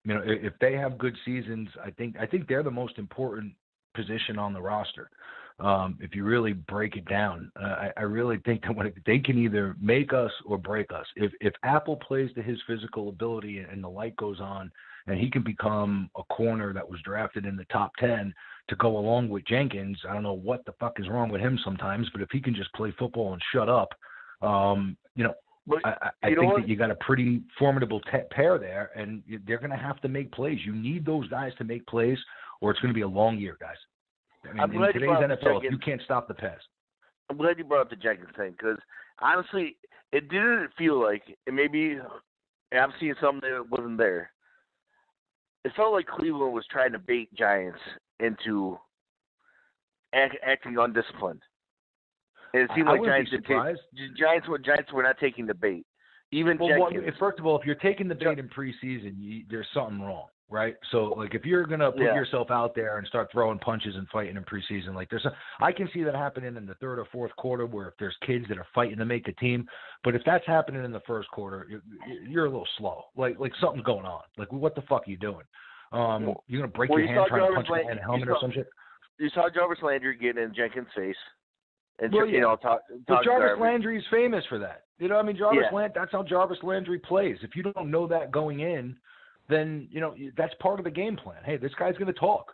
You know, if they have good seasons, I think they're the most important position on the roster. If you really break it down, I really think that they can either make us or break us. If Apple plays to his physical ability and the light goes on, and he can become a corner that was drafted in the top 10 to go along with Jenkins, I don't know what the fuck is wrong with him sometimes, but if he can just play football and shut up, you know. But I think that you got a pretty formidable pair there, and they're going to have to make plays. You need those guys to make plays, or it's going to be a long year, guys. I mean, in today's NFL, you can't stop the pass. I'm glad you brought up the Jenkins thing because, honestly, it didn't feel like, and maybe I'm seeing something that wasn't there. It felt like Cleveland was trying to bait Giants into acting undisciplined. And it seemed like Giants were not taking the bait. Even Jenkins. First of all, if you're taking the bait in preseason, there's something wrong, right? So, like, if you're going to put yourself out there and start throwing punches and fighting in preseason, like I can see that happening in the third or fourth quarter where if there's kids that are fighting to make the team. But if that's happening in the first quarter, you're a little slow. Like something's going on. Like, what the fuck are you doing? You're going to break your hand trying to punch a guy in a helmet or some shit? You saw Jarvis Landry get in Jenkins' face. And, but Jarvis Landry's famous for that. You know what I mean? That's how Jarvis Landry plays. If you don't know that going in, then, you know, that's part of the game plan. Hey, this guy's going to talk,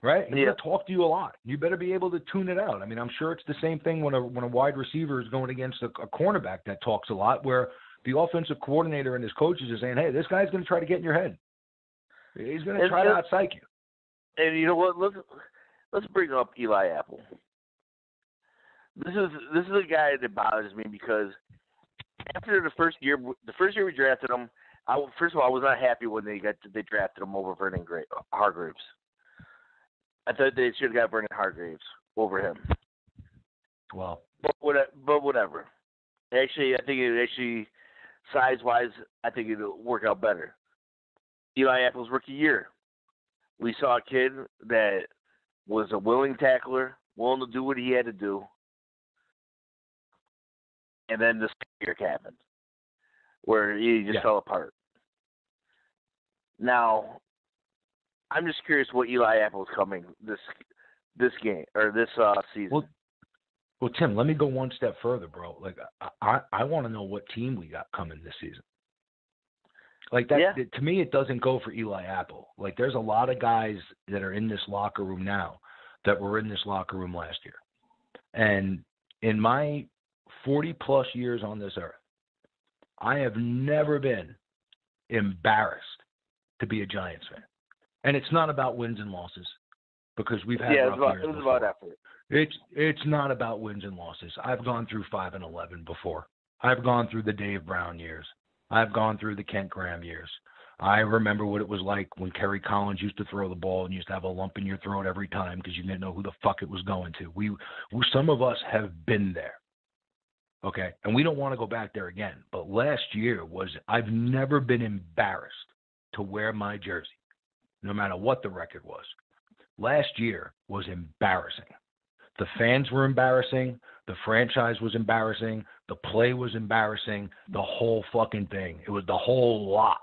right? He's going to talk to you a lot. You better be able to tune it out. I mean, I'm sure it's the same thing when a wide receiver is going against a cornerback that talks a lot, where the offensive coordinator and his coaches are saying, hey, this guy's going to try to get in your head. He's going to try to out-psych you. And you know what? Let's bring up Eli Apple. This is a guy that bothers me because after the first year we drafted him, first of all, I was not happy when they drafted him over Vernon Hargreaves. I thought they should have got Vernon Hargreaves over him. Well, but whatever. Actually, I think size-wise, I think it'll work out better. Eli Apple's rookie year, we saw a kid that was a willing tackler, willing to do what he had to do. And then this year happened, where he just fell apart. Now, I'm just curious what Eli Apple is coming this game or this season. Well, Tim, let me go one step further, bro. Like, I want to know what team we got coming this season. Like that, to me, it doesn't go for Eli Apple. Like, there's a lot of guys that are in this locker room now that were in this locker room last year, and in my 40-plus years on this earth, I have never been embarrassed to be a Giants fan. And it's not about wins and losses because we've had rough years before. About effort. It's not about wins and losses. I've gone through 5-11 before. I've gone through the Dave Brown years. I've gone through the Kent Graham years. I remember what it was like when Kerry Collins used to throw the ball and you used to have a lump in your throat every time because you didn't know who the fuck it was going to. Some of us have been there. Okay, and we don't want to go back there again. But last year I've never been embarrassed to wear my jersey, no matter what the record was. Last year was embarrassing. The fans were embarrassing. The franchise was embarrassing. The play was embarrassing. The whole fucking thing. It was the whole lot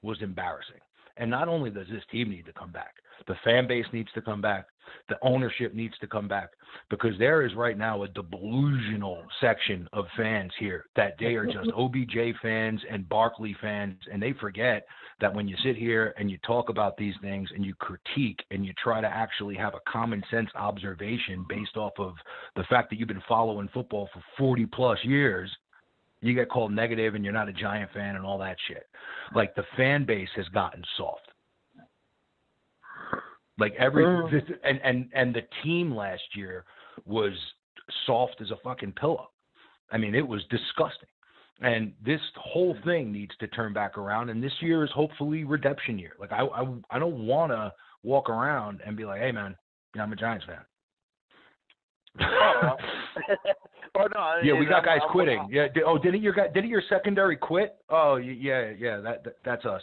was embarrassing. And not only does this team need to come back, the fan base needs to come back. The ownership needs to come back because there is right now a delusional section of fans here that they are just OBJ fans and Barkley fans, and they forget that when you sit here and you talk about these things and you critique and you try to actually have a common sense observation based off of the fact that you've been following football for 40-plus years, you get called negative and you're not a Giant fan and all that shit. Like, the fan base has gotten soft. Like and the team last year was soft as a fucking pillow. I mean, it was disgusting. And this whole thing needs to turn back around. And this year is hopefully redemption year. Like, I don't want to walk around and be like, hey man, I'm a Giants fan. Oh no! Yeah, we got guys quitting. Yeah. Didn't your secondary quit? Oh yeah. That's us.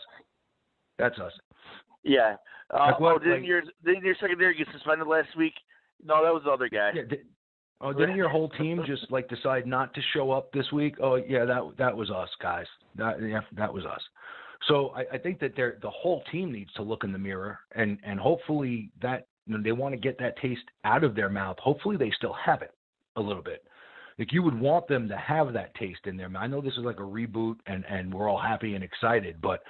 That's us. Yeah. Didn't your secondary get suspended last week? No, that was the other guy. Yeah, Oh, didn't your whole team just like decide not to show up this week? Oh, yeah, that was us, guys. That was us. So I think that the whole team needs to look in the mirror and hopefully that they want to get that taste out of their mouth. Hopefully they still have it a little bit. Like you would want them to have that taste in their mouth. I know this is like a reboot and we're all happy and excited, but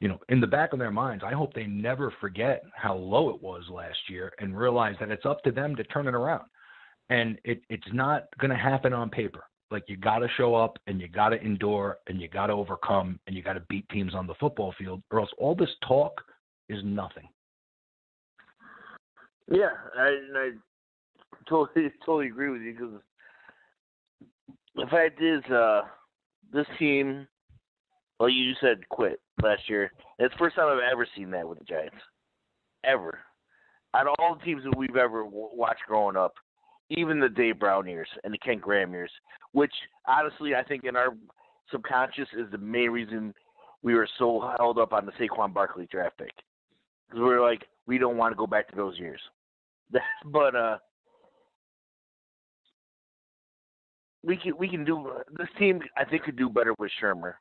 in the back of their minds, I hope they never forget how low it was last year and realize that it's up to them to turn it around. And it's not going to happen on paper. Like you got to show up and you got to endure and you got to overcome and you got to beat teams on the football field, or else all this talk is nothing. Yeah, I totally agree with you because the fact is, this team, well, you said quit last year. It's the first time I've ever seen that with the Giants, ever. Out of all the teams that we've ever watched growing up, even the Dave Brown years and the Ken Graham years, which honestly I think in our subconscious is the main reason we were so held up on the Saquon Barkley draft pick. Because we were like, we don't want to go back to those years. But we can do – this team I think could do better with Shermer.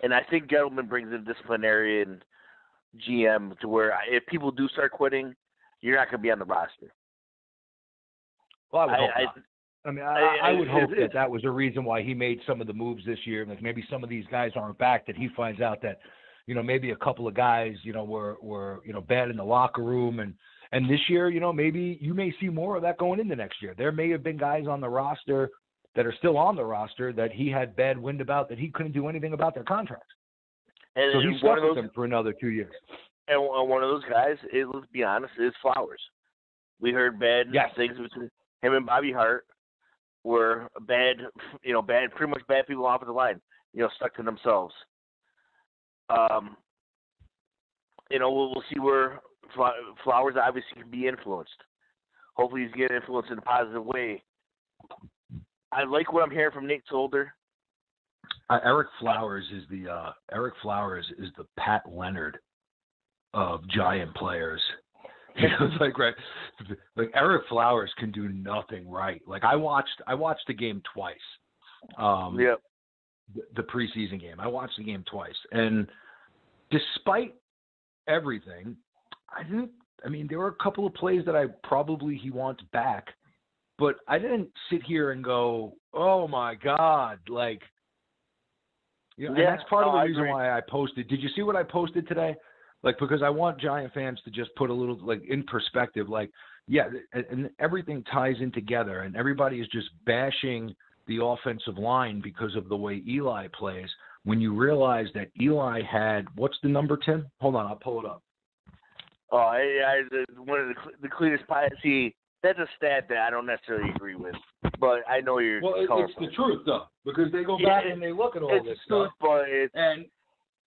And I think Gettleman brings in disciplinarian GM to where if people do start quitting, you're not going to be on the roster. Well, I would hope not. I would hope that was a reason why he made some of the moves this year. Like maybe some of these guys aren't back, that he finds out that, maybe a couple of guys, were bad in the locker room. And this year, maybe you may see more of that going into next year. There may have been guys on the roster that are still on the roster that he had bad wind about, that he couldn't do anything about their contracts. And so he's stuck with them for another 2 years. And one of those guys, let's be honest, is Flowers. We heard bad things between him and Bobby Hart were bad, pretty much bad people off of the line, stuck to themselves. We'll see where Flowers obviously can be influenced. Hopefully he's getting influenced in a positive way. I like what I'm hearing from Nate Solder. Eric Flowers is the Pat Leonard of Giant players. It's like Eric Flowers can do nothing right. Like I watched the game twice. Yep. The preseason game. I watched the game twice, and despite everything, there were a couple of plays that he wants back, but I didn't sit here and go, "Oh my God!" And that's part of the reason why I posted. Did you see what I posted today? Because I want Giant fans to just put a little, in perspective, and everything ties in together, and everybody is just bashing the offensive line because of the way Eli plays. When you realize that Eli had, what's the number, Tim? Hold on, I'll pull it up. Oh, one of the cleanest pies. See, that's a stat that I don't necessarily agree with, but I know you're. Well, it's the truth though, because they go back and they look at all this stuff.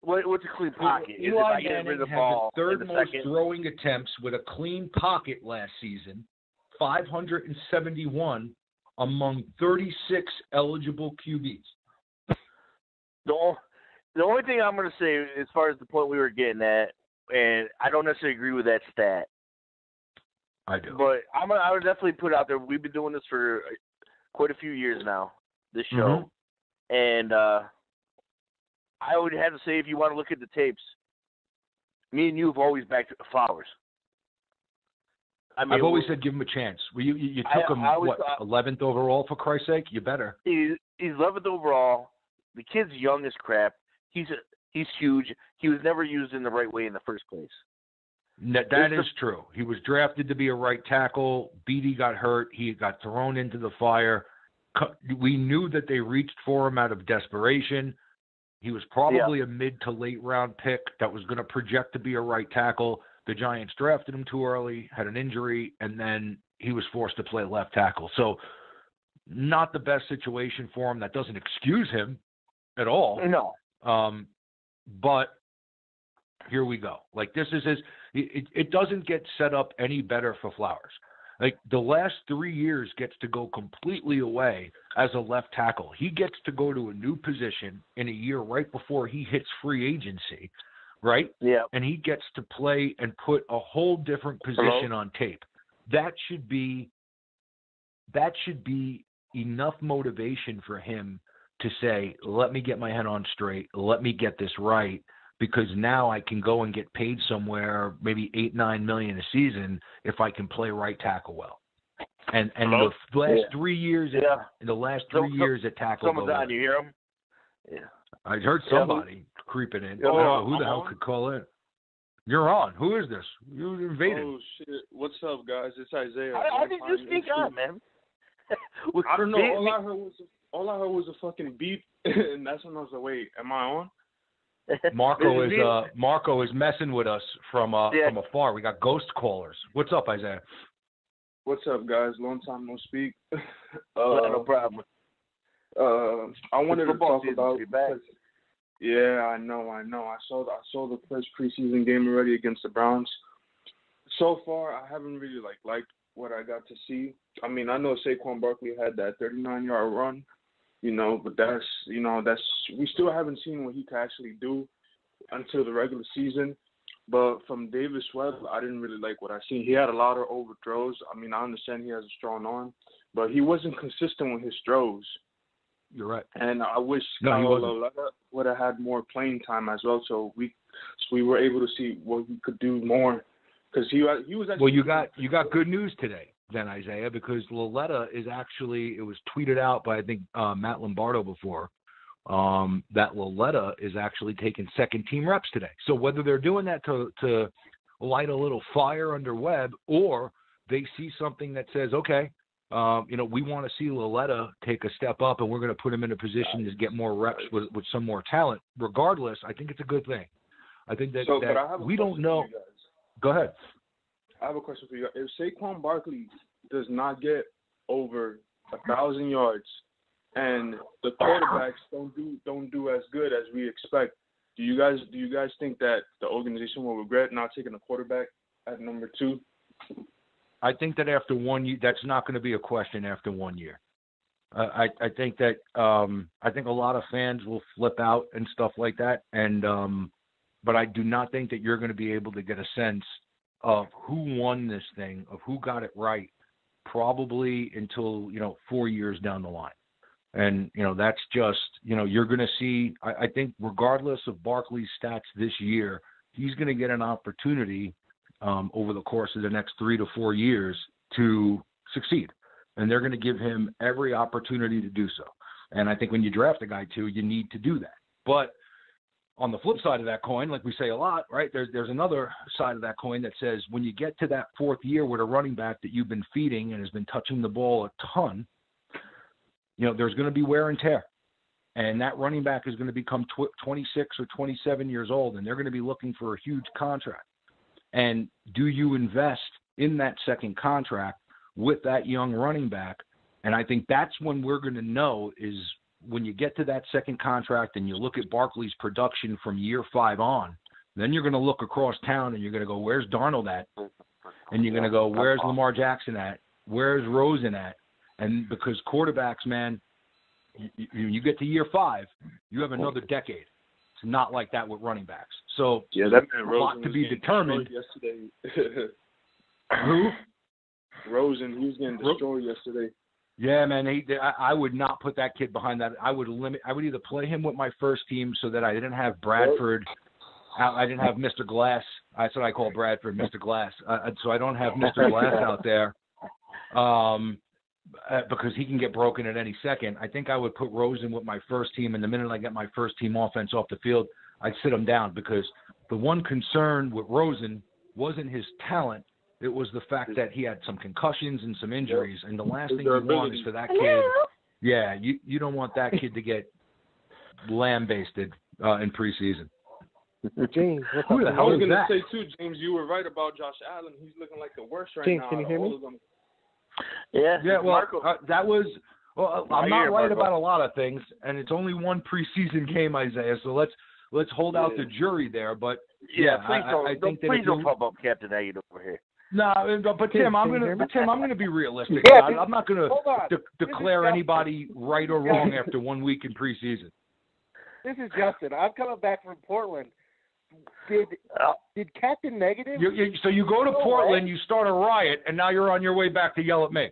What's a clean pocket? Eli Manning had the third most throwing attempts with a clean pocket last season, 571 among 36 eligible QBs. The only thing I'm going to say, as far as the point we were getting at, and I don't necessarily agree with that stat. I do. But I would definitely put out there, we've been doing this for quite a few years now, this show. Mm-hmm. And I would have to say, if you want to look at the tapes, me and you have always backed Flowers. I've always said give him a chance. You took him, 11th overall, for Christ's sake? You better. He's 11th overall. The kid's young as crap. He's huge. He was never used in the right way in the first place. That is true. He was drafted to be a right tackle. Beatty got hurt. He got thrown into the fire. We knew that they reached for him out of desperation. He was probably a mid to late round pick that was going to project to be a right tackle. The Giants drafted him too early, had an injury, and then he was forced to play left tackle. So not the best situation for him. That doesn't excuse him at all. No. But here we go. This is it doesn't get set up any better for Flowers. The last 3 years gets to go completely away as a left tackle. He gets to go to a new position in a year right before he hits free agency, right? Yeah. And he gets to play and put a whole different position on tape. That should be that should be enough motivation for him to say, let me get my head on straight, let me get this right, because now I can go and get paid somewhere maybe $8-9 million a season if I can play right tackle well. And the last 3 years, years at tackle. Someone's on. You hear him? Yeah. I heard somebody creeping in. I don't know who the hell could call in. You're on. Who is this? You invaded. Oh shit! What's up, guys? It's Isaiah. How did you sneak on, man? I don't know. All I heard was a fucking beep, and that's when I was like, "Wait, am I on?" Marco is messing with us from afar. We got ghost callers. What's up, Isaiah? What's up, guys? Long time no speak. No problem. I wanted to talk about. Back. Yeah, I know. I saw the first preseason game already against the Browns. So far, I haven't really liked what I got to see. I mean, I know Saquon Barkley had that 39-yard run, but that's we still haven't seen what he can actually do until the regular season. But from Davis Webb, I didn't really like what I seen. He had a lot of overthrows. I mean, I understand he has a strong arm, but he wasn't consistent with his throws. You're right. And I wish Loletta would have had more playing time as well, so we were able to see what he could do more. Because he was actually. Well, you got good news today, then, Isaiah, because Loletta is actually, it was tweeted out by I think Matt Lombardo before, that Loletta is actually taking second team reps today. So whether they're doing that to light a little fire under Webb, or they see something that says, okay, we want to see Loletta take a step up, and we're going to put him in a position to get more reps with some more talent. Regardless, I think it's a good thing. I think that we don't know. Go ahead. I have a question for you. If Saquon Barkley does not get over 1,000 yards, and the quarterbacks don't do as good as we expect, do you guys think that the organization will regret not taking a quarterback at number 2? I think that after 1 year, that's not going to be a question after 1 year. I think that I think a lot of fans will flip out and stuff like that, and but I do not think that you're going to be able to get a sense of who won this thing, of who got it right, probably until 4 years down the line. And that's just you're going to see. I think regardless of Barkley's stats this year, he's going to get an opportunity over the course of the next 3 to 4 years to succeed. And they're going to give him every opportunity to do so. And I think when you draft a guy too, you need to do that. But on the flip side of that coin, like we say a lot, right, there's another side of that coin that says when you get to that 4th year with a running back that you've been feeding and has been touching the ball a ton, there's going to be wear and tear. And that running back is going to become 26 or 27 years old, and they're going to be looking for a huge contract. And do you invest in that second contract with that young running back? And I think that's when we're going to know is when you get to that second contract and you look at Barkley's production from year 5 on, then you're going to look across town and you're going to go, where's Darnold at? And you're going to go, where's Lamar Jackson at? Where's Rosen at? And because quarterbacks, man, you get to year 5, you have another decade. It's not like that with running backs. So that man Rosen to be determined. Yesterday. Who? Rosen, he was getting destroyed yesterday. Yeah, man. I would not put that kid behind that. I would either play him with my first team so that I didn't have Bradford. I didn't have Mr. Glass. That's what I call Bradford, Mr. Glass. So I don't have Mr. Glass out there because he can get broken at any second. I think I would put Rosen with my first team, and the minute I get my first team offense off the field, I'd sit him down because the one concern with Rosen wasn't his talent. It was the fact that he had some concussions and some injuries, and the last thing you want is for that kid. Yeah, you don't want that kid to get lambasted in preseason. James, who the hell is that? I was going to say too, James, you were right about Josh Allen. He's looking like the worst right James, now. Can you hear me? Yeah. Well, that was. Well, I'm not right about a lot of things, and it's only one preseason game, Isaiah. So let's hold out the jury there. But I think that please don't pump up Captain Aggie over here. No, but Tim, I'm gonna be realistic. I'm not gonna declare anybody right or wrong after 1 week in preseason. This is Justin. I'm coming back from Portland. Did Captain Negative? So you go to Portland, you start a riot, and now you're on your way back to yell at me.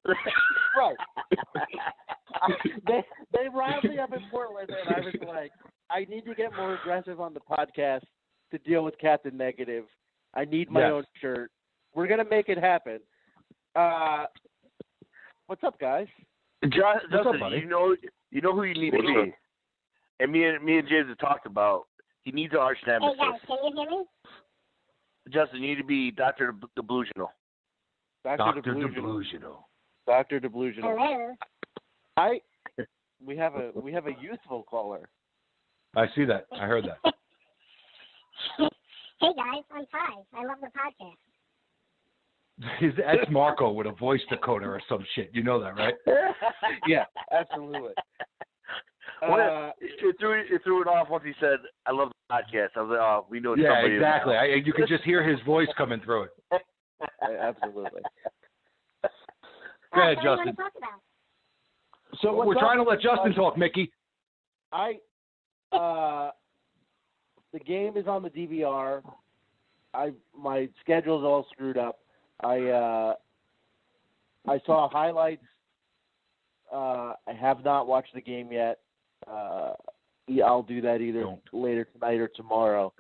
Right. They riled me up in Portland, and I was like, I need to get more aggressive on the podcast to deal with Captain Negative. I need my own shirt. We're going to make it happen. What's up, guys? Justin, up, buddy? you know who you need to be. And me and James have talked about. He needs an arch nemesis. Hey guys, can you hear me? Justin, you need to be Dr. Delusional. Dr. Delusional. Dr. Delusional. Hello. We have a youthful caller. I see that. I heard that. Hey guys, I'm Ty. I love the podcast. That's Marco with a voice decoder or some shit. You know that, right? Yeah, absolutely. It threw it off once he said, "I love the podcast." I was like, "Oh, we know." Yeah, somebody exactly. You could just hear his voice coming through it. Absolutely. Go ahead, what do you Justin. want to talk about? So We're trying to let Justin talk, Mickey. The game is on the DVR. My schedule's all screwed up. I saw highlights. I have not watched the game yet. I'll do that either later tonight or tomorrow.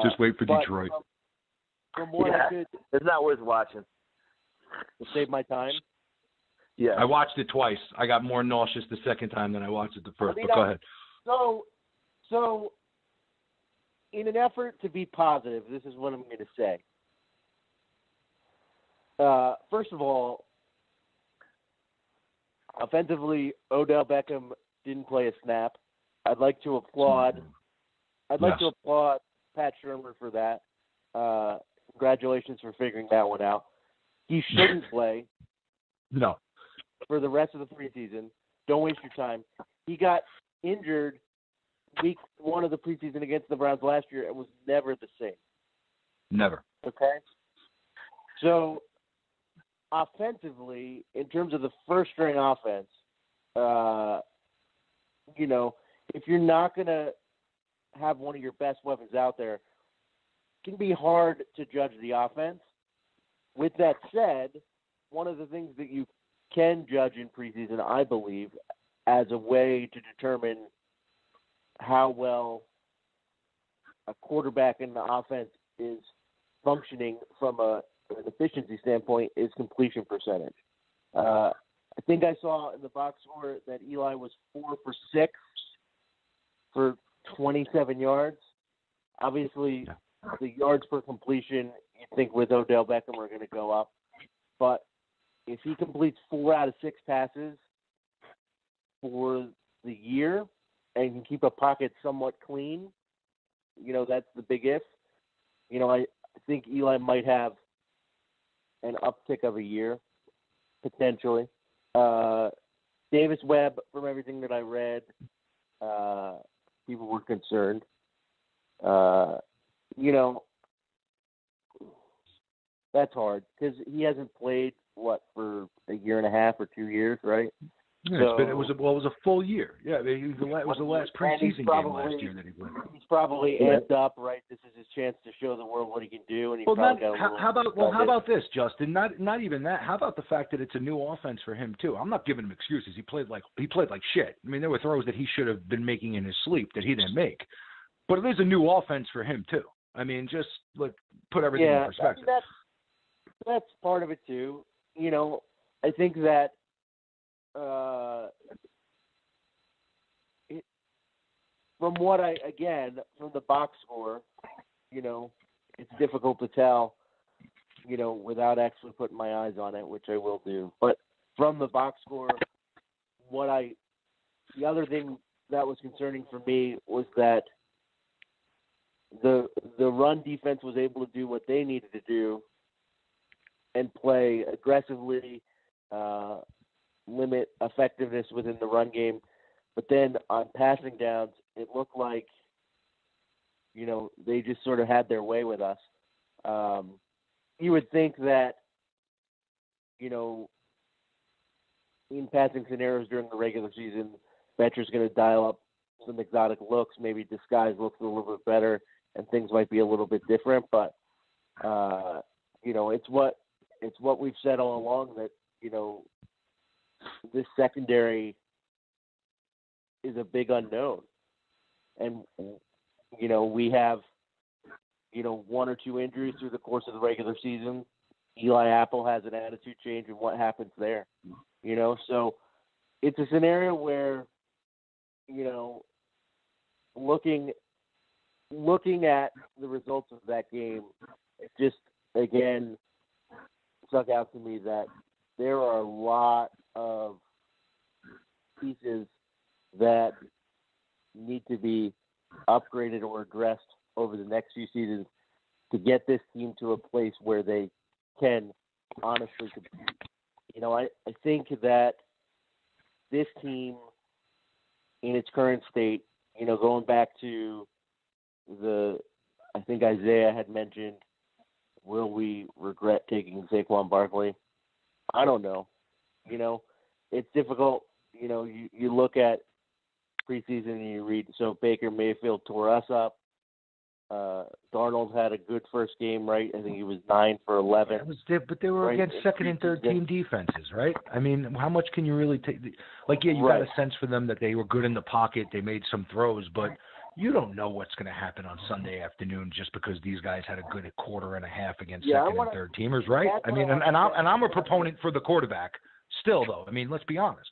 Just wait for Detroit. From what I could, it's not worth watching. to save my time. Yeah, I watched it twice. I got more nauseous the second time than I watched it the first. But go ahead. So, in an effort to be positive, this is what I'm going to say. First of all, offensively, Odell Beckham didn't play a snap. I'd like to applaud. To applaud Pat Shurmur for that. Congratulations for figuring that one out. He shouldn't play. No. For the rest of the preseason. Don't waste your time. He got injured week 1 of the preseason against the Browns last year. It was never the same. Never. Okay? So, offensively, in terms of the first-string offense, if you're not going to have one of your best weapons out there, it can be hard to judge the offense. With that said, one of the things that you can judge in preseason, I believe, as a way to determine how well a quarterback in the offense is functioning from an efficiency standpoint, is completion percentage. I think I saw in the box score that Eli was 4 for 6 for 27 yards. Obviously, the yards per completion, you think with Odell Beckham are going to go up. But if he completes 4 out of 6 passes for the year and can keep a pocket somewhat clean, that's the big if. I think Eli might have an uptick of a year, potentially. Davis Webb, from everything that I read, people were concerned. That's hard because he hasn't played, for a year and a half or 2 years, right? Yeah, So, it was a full year. Yeah, it was the last preseason game last year that he played. He's probably amped up, right? This is his chance to show the world what he can do, and how about this, Justin? Not even that. How about the fact that it's a new offense for him too? I'm not giving him excuses. He played like shit. I mean, there were throws that he should have been making in his sleep that he didn't make. But it is a new offense for him too. I mean, just put everything in perspective. That's part of it too. I think that from the box score, it's difficult to tell, without actually putting my eyes on it, which I will do. But from the box score, the other thing that was concerning for me was that the run defense was able to do what they needed to do and play aggressively, limit effectiveness within the run game. But then on passing downs, it looked like, they just sort of had their way with us. You would think that, in passing scenarios during the regular season, Betcher's going to dial up some exotic looks, maybe disguise looks a little bit better, and things might be a little bit different. But, it's what we've said all along, that this secondary is a big unknown. And, we have, one or two injuries through the course of the regular season. Eli Apple has an attitude change, and what happens there? So it's a scenario where, looking at the results of that game, it just, again, stuck out to me that there are a lot of pieces that need to be upgraded or addressed over the next few seasons to get this team to a place where they can honestly compete. I think that this team in its current state, going back to I think Isaiah had mentioned, will we regret taking Saquon Barkley? I don't know. It's difficult. You look at preseason and you read, so Baker Mayfield tore us up. Darnold had a good first game, right? I think he was 9 for 11. But they were against second and third team defenses, right? I mean, how much can you really take? You got a sense for them that they were good in the pocket. They made some throws, but you don't know what's going to happen on Sunday afternoon just because these guys had a good quarter and a half against second and third teamers, right? I mean, and I'm a proponent for the quarterback still, though. I mean, let's be honest.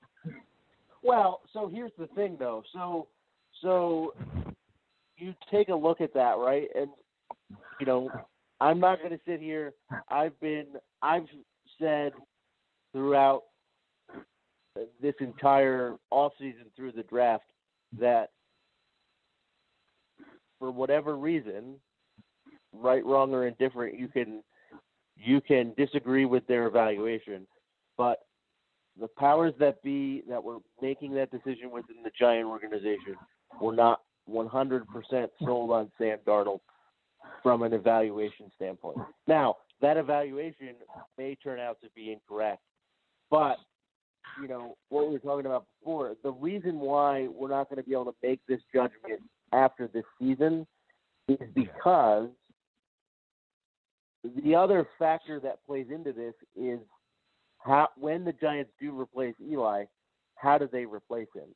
Well, so here's the thing, though. So you take a look at that, right? And I'm not going to sit here. I've said throughout this entire offseason through the draft that for whatever reason, right, wrong, or indifferent, you can disagree with their evaluation, but the powers that be that were making that decision within the Giant organization were not 100% sold on Sam Darnold from an evaluation standpoint. Now, that evaluation may turn out to be incorrect, but what we were talking about before, the reason why we're not going to be able to make this judgment after this season is because the other factor that plays into this is when the Giants do replace Eli, how do they replace him?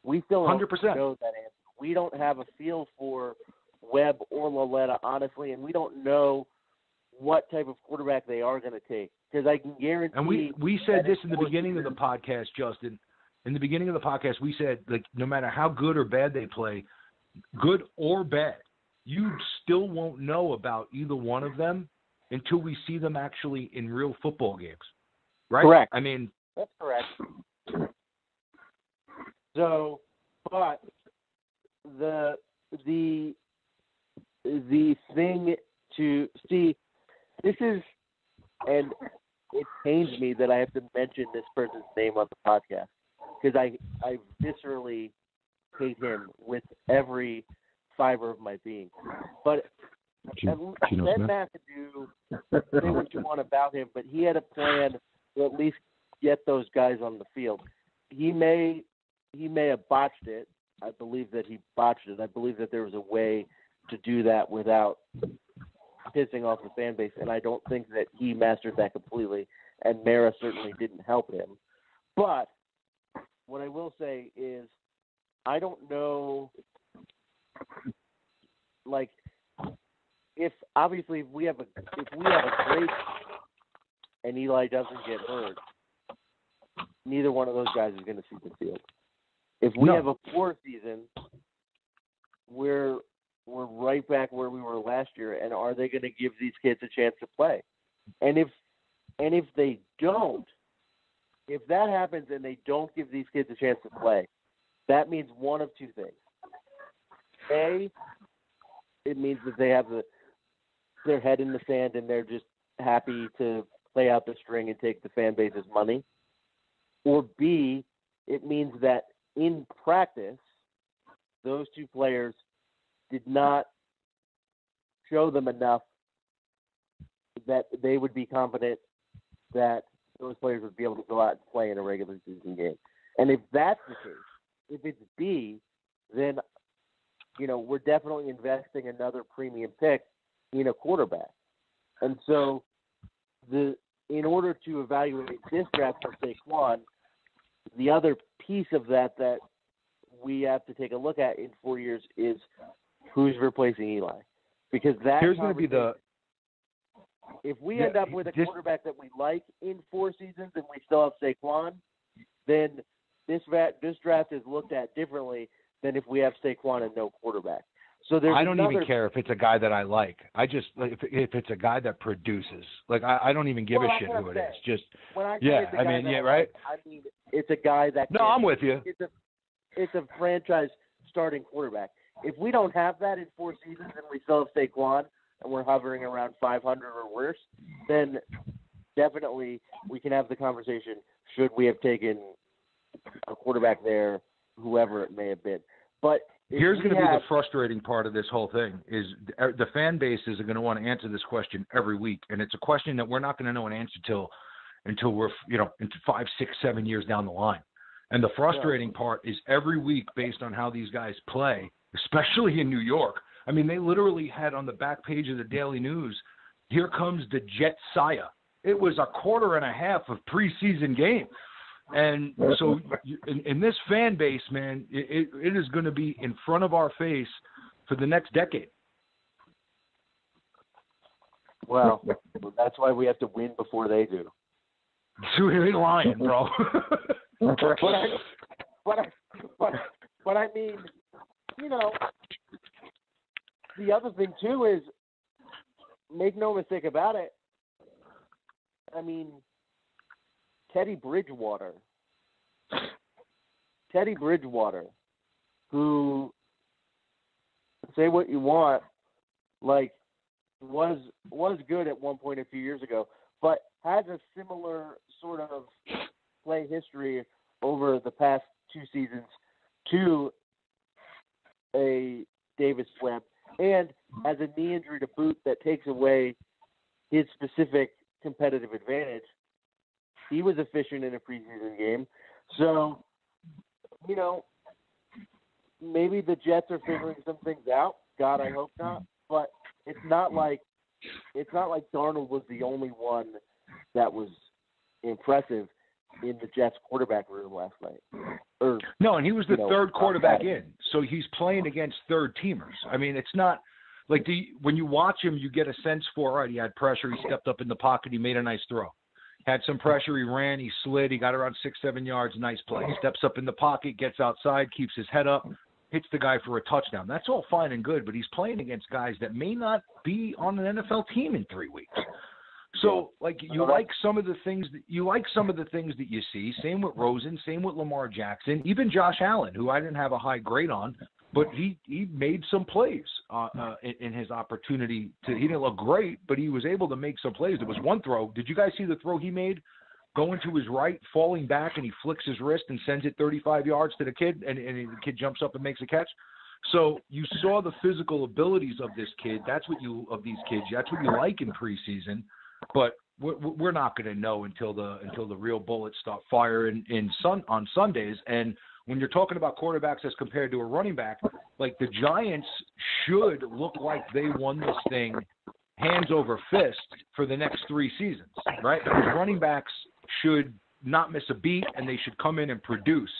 We still don't 100%. know that answer. We don't have a feel for Webb or Laletta, honestly, and we don't know what type of quarterback they are going to take. Because I can guarantee. And we said this in the beginning of the podcast, Justin. In the beginning of the podcast, we said, no matter how good or bad they play, good or bad, you still won't know about either one of them until we see them actually in real football games. Right? Correct. I mean, that's correct. So, but the thing to see, this is, and it pains me that I have to mention this person's name on the podcast because I viscerally hate him with every fiber of my being. But Ed McAdoo, say what you want about him, but he had a plan to at least get those guys on the field. He may have botched it. I believe that he botched it. I believe that there was a way to do that without pissing off the fan base, and I don't think that he mastered that completely, and Mara certainly didn't help him. But what I will say is I don't know, if we have a great and Eli doesn't get hurt, neither one of those guys is going to see the field. If we have a poor season, we're right back where we were last year, and are they going to give these kids a chance to play? And if they don't, if that happens and they don't give these kids a chance to play, that means one of two things. A, it means that they have their head in the sand and they're just happy to play out the string and take the fan base's money. Or B, it means that in practice, those two players did not show them enough that they would be confident that those players would be able to go out and play in a regular season game. And if that's the case, if it's B, then, we're definitely investing another premium pick in a quarterback. And so the in order to evaluate this draft for Saquon, the other piece of that we have to take a look at in 4 years is who's replacing Eli. Because here's going to be if we end up with a quarterback that we like in 4 seasons and we still have Saquon, then this draft is looked at differently than if we have Saquon and no quarterback. So I don't even care if it's a guy that I like. I just if it's a guy that produces. Like I don't even give a shit who it is. Just when I say right. I mean it's a guy that. No, I'm with you. It's a franchise starting quarterback. If we don't have that in 4 seasons and we still have Saquon and we're hovering around 500 or worse, then definitely we can have the conversation. Should we have taken a quarterback there, whoever it may have been? But here's going to be the frustrating part of this whole thing is the fan bases are going to want to answer this question every week. And it's a question that we're not going to know an answer until we're, into 5, 6, 7 years down the line. And the frustrating part is every week based on how these guys play, especially in New York. I mean, they literally had on the back page of the Daily News, here comes the Jetsaya. It was a quarter and a half of preseason game. And so in this fan base, man, it is going to be in front of our face for the next decade. Well, that's why we have to win before they do. So we ain't lying, bro. but I mean, the other thing too is, make no mistake about it, I mean, Teddy Bridgewater, who, say what you want, like, was good at one point a few years ago, but has a similar sort of play history over the past 2 seasons to a Davis Webb, and has a knee injury to boot that takes away his specific competitive advantage. He was efficient in a preseason game. So, maybe the Jets are figuring some things out. God, I hope not. But it's not like Darnold was the only one that was impressive in the Jets quarterback room last night. No, and he was the third quarterback in. So he's playing against third teamers. I mean, it's not like when you watch him, you get a sense for, all right, he had pressure, he stepped up in the pocket, he made a nice throw. Had some pressure, he ran, he slid, he got around 6-7 yards, nice play. Steps up in the pocket, gets outside, keeps his head up, hits the guy for a touchdown. That's all fine and good, but he's playing against guys that may not be on an NFL team in 3 weeks. So, you like some of the things that you see. Same with Rosen, same with Lamar Jackson, even Josh Allen, who I didn't have a high grade on, but he made some plays in his opportunity to. He didn't look great, but he was able to make some plays. There was one throw. Did you guys see the throw he made? Going to his right, falling back, and he flicks his wrist and sends it 35 yards to the kid, and the kid jumps up and makes a catch. So you saw the physical abilities of this kid. That's what you like in preseason. But we're not going to know until the real bullets start firing on Sundays. And when you're talking about quarterbacks as compared to a running back, like the Giants should look like they won this thing hands over fist for the next 3 seasons, right? Because running backs should not miss a beat, and they should come in and produce.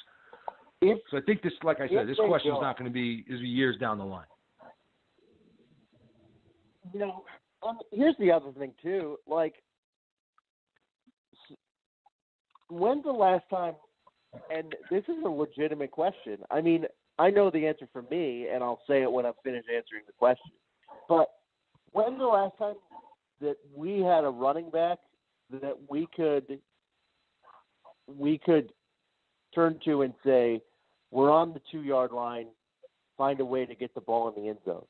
So I think this, like I said, this question is not going to be years down the line. Here's the other thing too. Like, when's the last time? And this is a legitimate question. I mean, I know the answer for me, and I'll say it when I'm finished answering the question. But when's the last time that we had a running back that we could turn to and say, we're on the 2-yard line, find a way to get the ball in the end zone?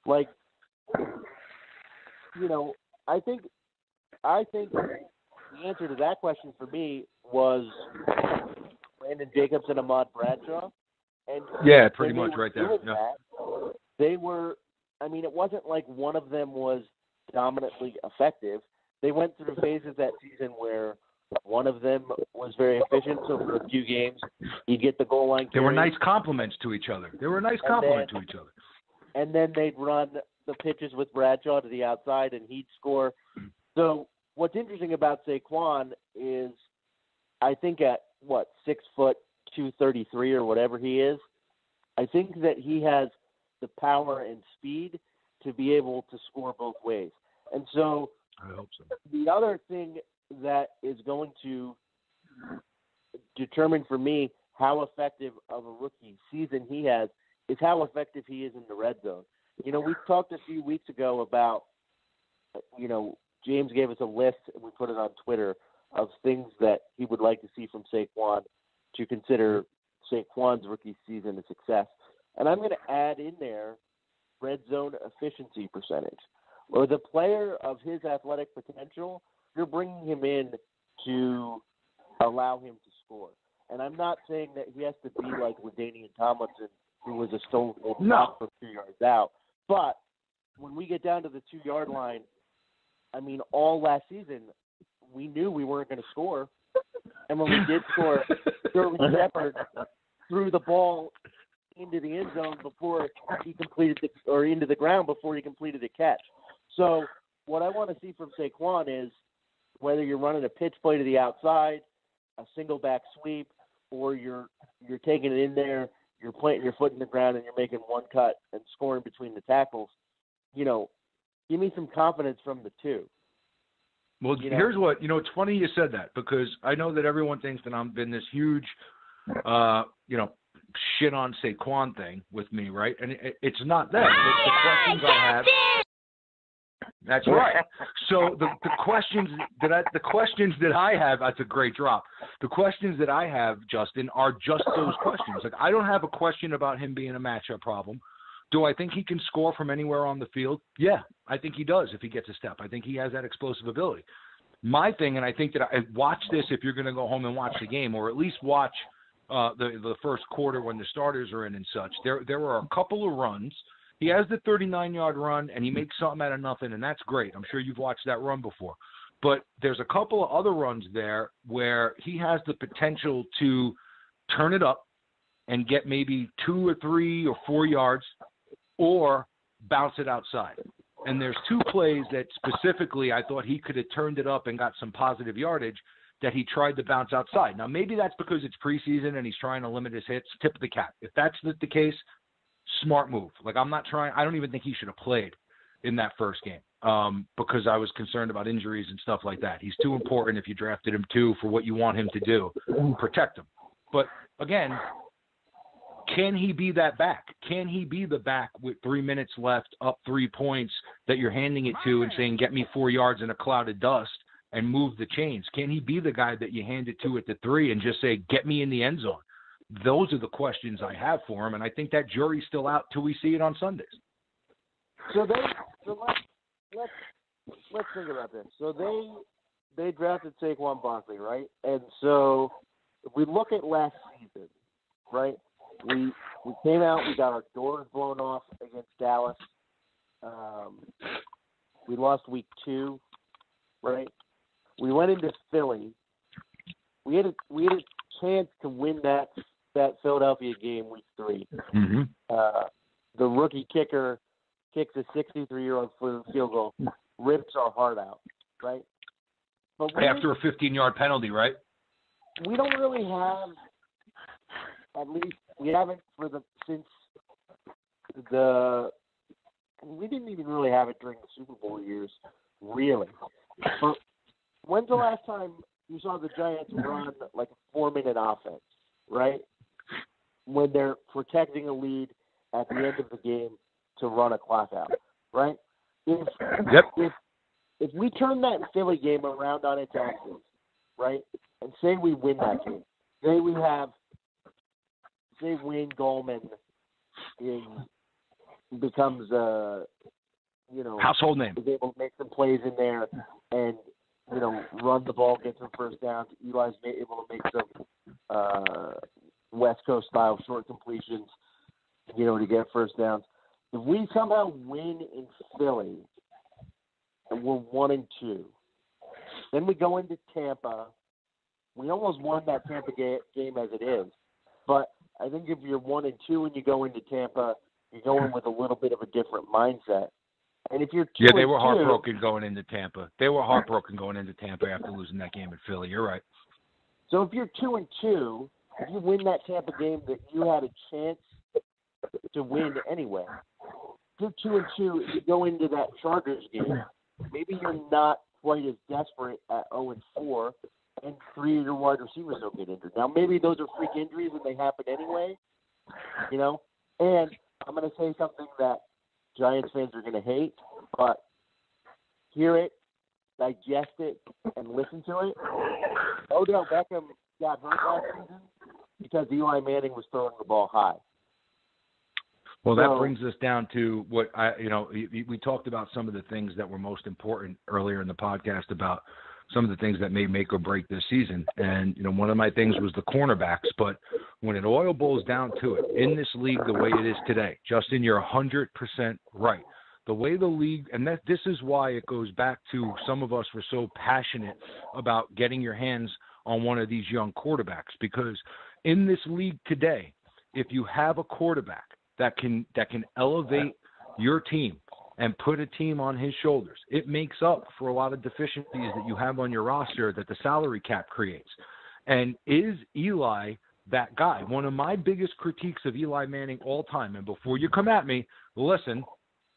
Like, I think the answer to that question for me was Brandon Jacobs and Ahmad Bradshaw. And yeah, pretty much right there. Yeah. They were, it wasn't like one of them was dominantly effective. They went through phases that season where one of them was very efficient, so for a few games, he'd get the goal line. They were nice compliments to each other. And then they'd run the pitches with Bradshaw to the outside, and he'd score. So what's interesting about Saquon is I think at, 6 foot 233 or whatever he is, I think that he has the power and speed to be able to score both ways. And so I hope so. The other thing that is going to determine for me how effective of a rookie season he has is how effective he is in the red zone. We talked a few weeks ago about, James gave us a list and we put it on Twitter of things that he would like to see from Saquon to consider Saquon's rookie season a success. And I'm going to add in there red zone efficiency percentage. Or the player of his athletic potential, you're bringing him in to allow him to score. And I'm not saying that he has to be like LaDainian Tomlinson, who was a stone cold block from 2 yards out. But when we get down to the 2-yard line, all last season, we knew we weren't going to score. And when we did score, Sterling Shepard threw the ball into the end zone before he completed into the ground before he completed the catch. So what I want to see from Saquon is whether you're running a pitch play to the outside, a single back sweep, or you're taking it in there, you're planting your foot in the ground and you're making one cut and scoring between the tackles. Give me some confidence from the two. Well, here's what, it's funny you said that because I know that everyone thinks that I've been this huge, shit on Saquon thing with me, right? And it's not that. It's the questions I have. That's right. So the questions that I have, that's a great drop. The questions that I have, Justin, are just those questions. Like, I don't have a question about him being a matchup problem. Do I think he can score from anywhere on the field? Yeah, I think he does if he gets a step. I think he has that explosive ability. My thing, and I think that I watch this if you're going to go home and watch the game, or at least watch the first quarter when the starters are in and such. There were a couple of runs. He has the 39-yard run, and he makes something out of nothing, and that's great. I'm sure you've watched that run before. But there's a couple of other runs there where he has the potential to turn it up and get maybe 2 or 3 or 4 yards or bounce it outside. And there's 2 plays that specifically I thought he could have turned it up and got some positive yardage that he tried to bounce outside. Now, maybe that's because it's preseason and he's trying to limit his hits. Tip of the cap. If that's the case, smart move. Like, I don't even think he should have played in that first game because I was concerned about injuries and stuff like that. He's too important if you drafted him too for what you want him to do. Protect him. But, again, can he be that back? Can he be the back with 3 minutes left, up 3 points that you're handing it to and saying, get me 4 yards in a cloud of dust and move the chains? Can he be the guy that you hand it to at the 3 and just say, get me in the end zone? Those are the questions I have for him, and I think that jury's still out till we see it on Sundays. So let's think about this. So they drafted Saquon Barkley, right? And so if we look at last season, right? We came out, we got our doors blown off against Dallas. We lost week 2, right? We went into Philly. We had a chance to win that Philadelphia game week 3. Mm-hmm. The rookie kicker kicks a 63-year-old field goal, rips our heart out, right? But after a 15-yard penalty, right? We don't really have, at least we haven't we didn't even really have it during the Super Bowl years, really. But when's the last time you saw the Giants run like a 4-minute offense, right? When they're protecting a lead at the end of the game to run a clock out, right? If we turn that Philly game around on its axis, right, and say we win that game, say Wayne Gallman becomes household name, is able to make some plays in there and run the ball, get some first downs. Eli's able to make some West Coast style short completions, to get first downs. If we somehow win in Philly and we're 1-2, then we go into Tampa. We almost won that Tampa game as it is, but I think if you're 1-2 and you go into Tampa, you're going with a little bit of a different mindset. And if you're 2-2, yeah, they were heartbroken going into Tampa. They were heartbroken going into Tampa after losing that game in Philly. You're right. So if you're 2-2, if you win that Tampa game that you had a chance to win anyway, if you're 2-2, if you go into that Chargers game, maybe you're not quite as desperate at 0-4, and 3 of your wide receivers don't get injured. Now, maybe those are freak injuries and they happen anyway, you know. And I'm going to say something that Giants fans are going to hate, but hear it, digest it, and listen to it. Odell Beckham got hurt last season because Eli Manning was throwing the ball high. Well, that brings us down to what we talked about some of the things that were most important earlier in the podcast about some of the things that may make or break this season. And, one of my things was the cornerbacks. But when it all boils down to it, in this league the way it is today, Justin, you're 100% right. The way the league, and this is why it goes back to some of us were so passionate about getting your hands on one of these young quarterbacks. Because in this league today, if you have a quarterback that can elevate your team and put a team on his shoulders, it makes up for a lot of deficiencies that you have on your roster that the salary cap creates. And is Eli that guy? One of my biggest critiques of Eli Manning all time, and before you come at me, listen,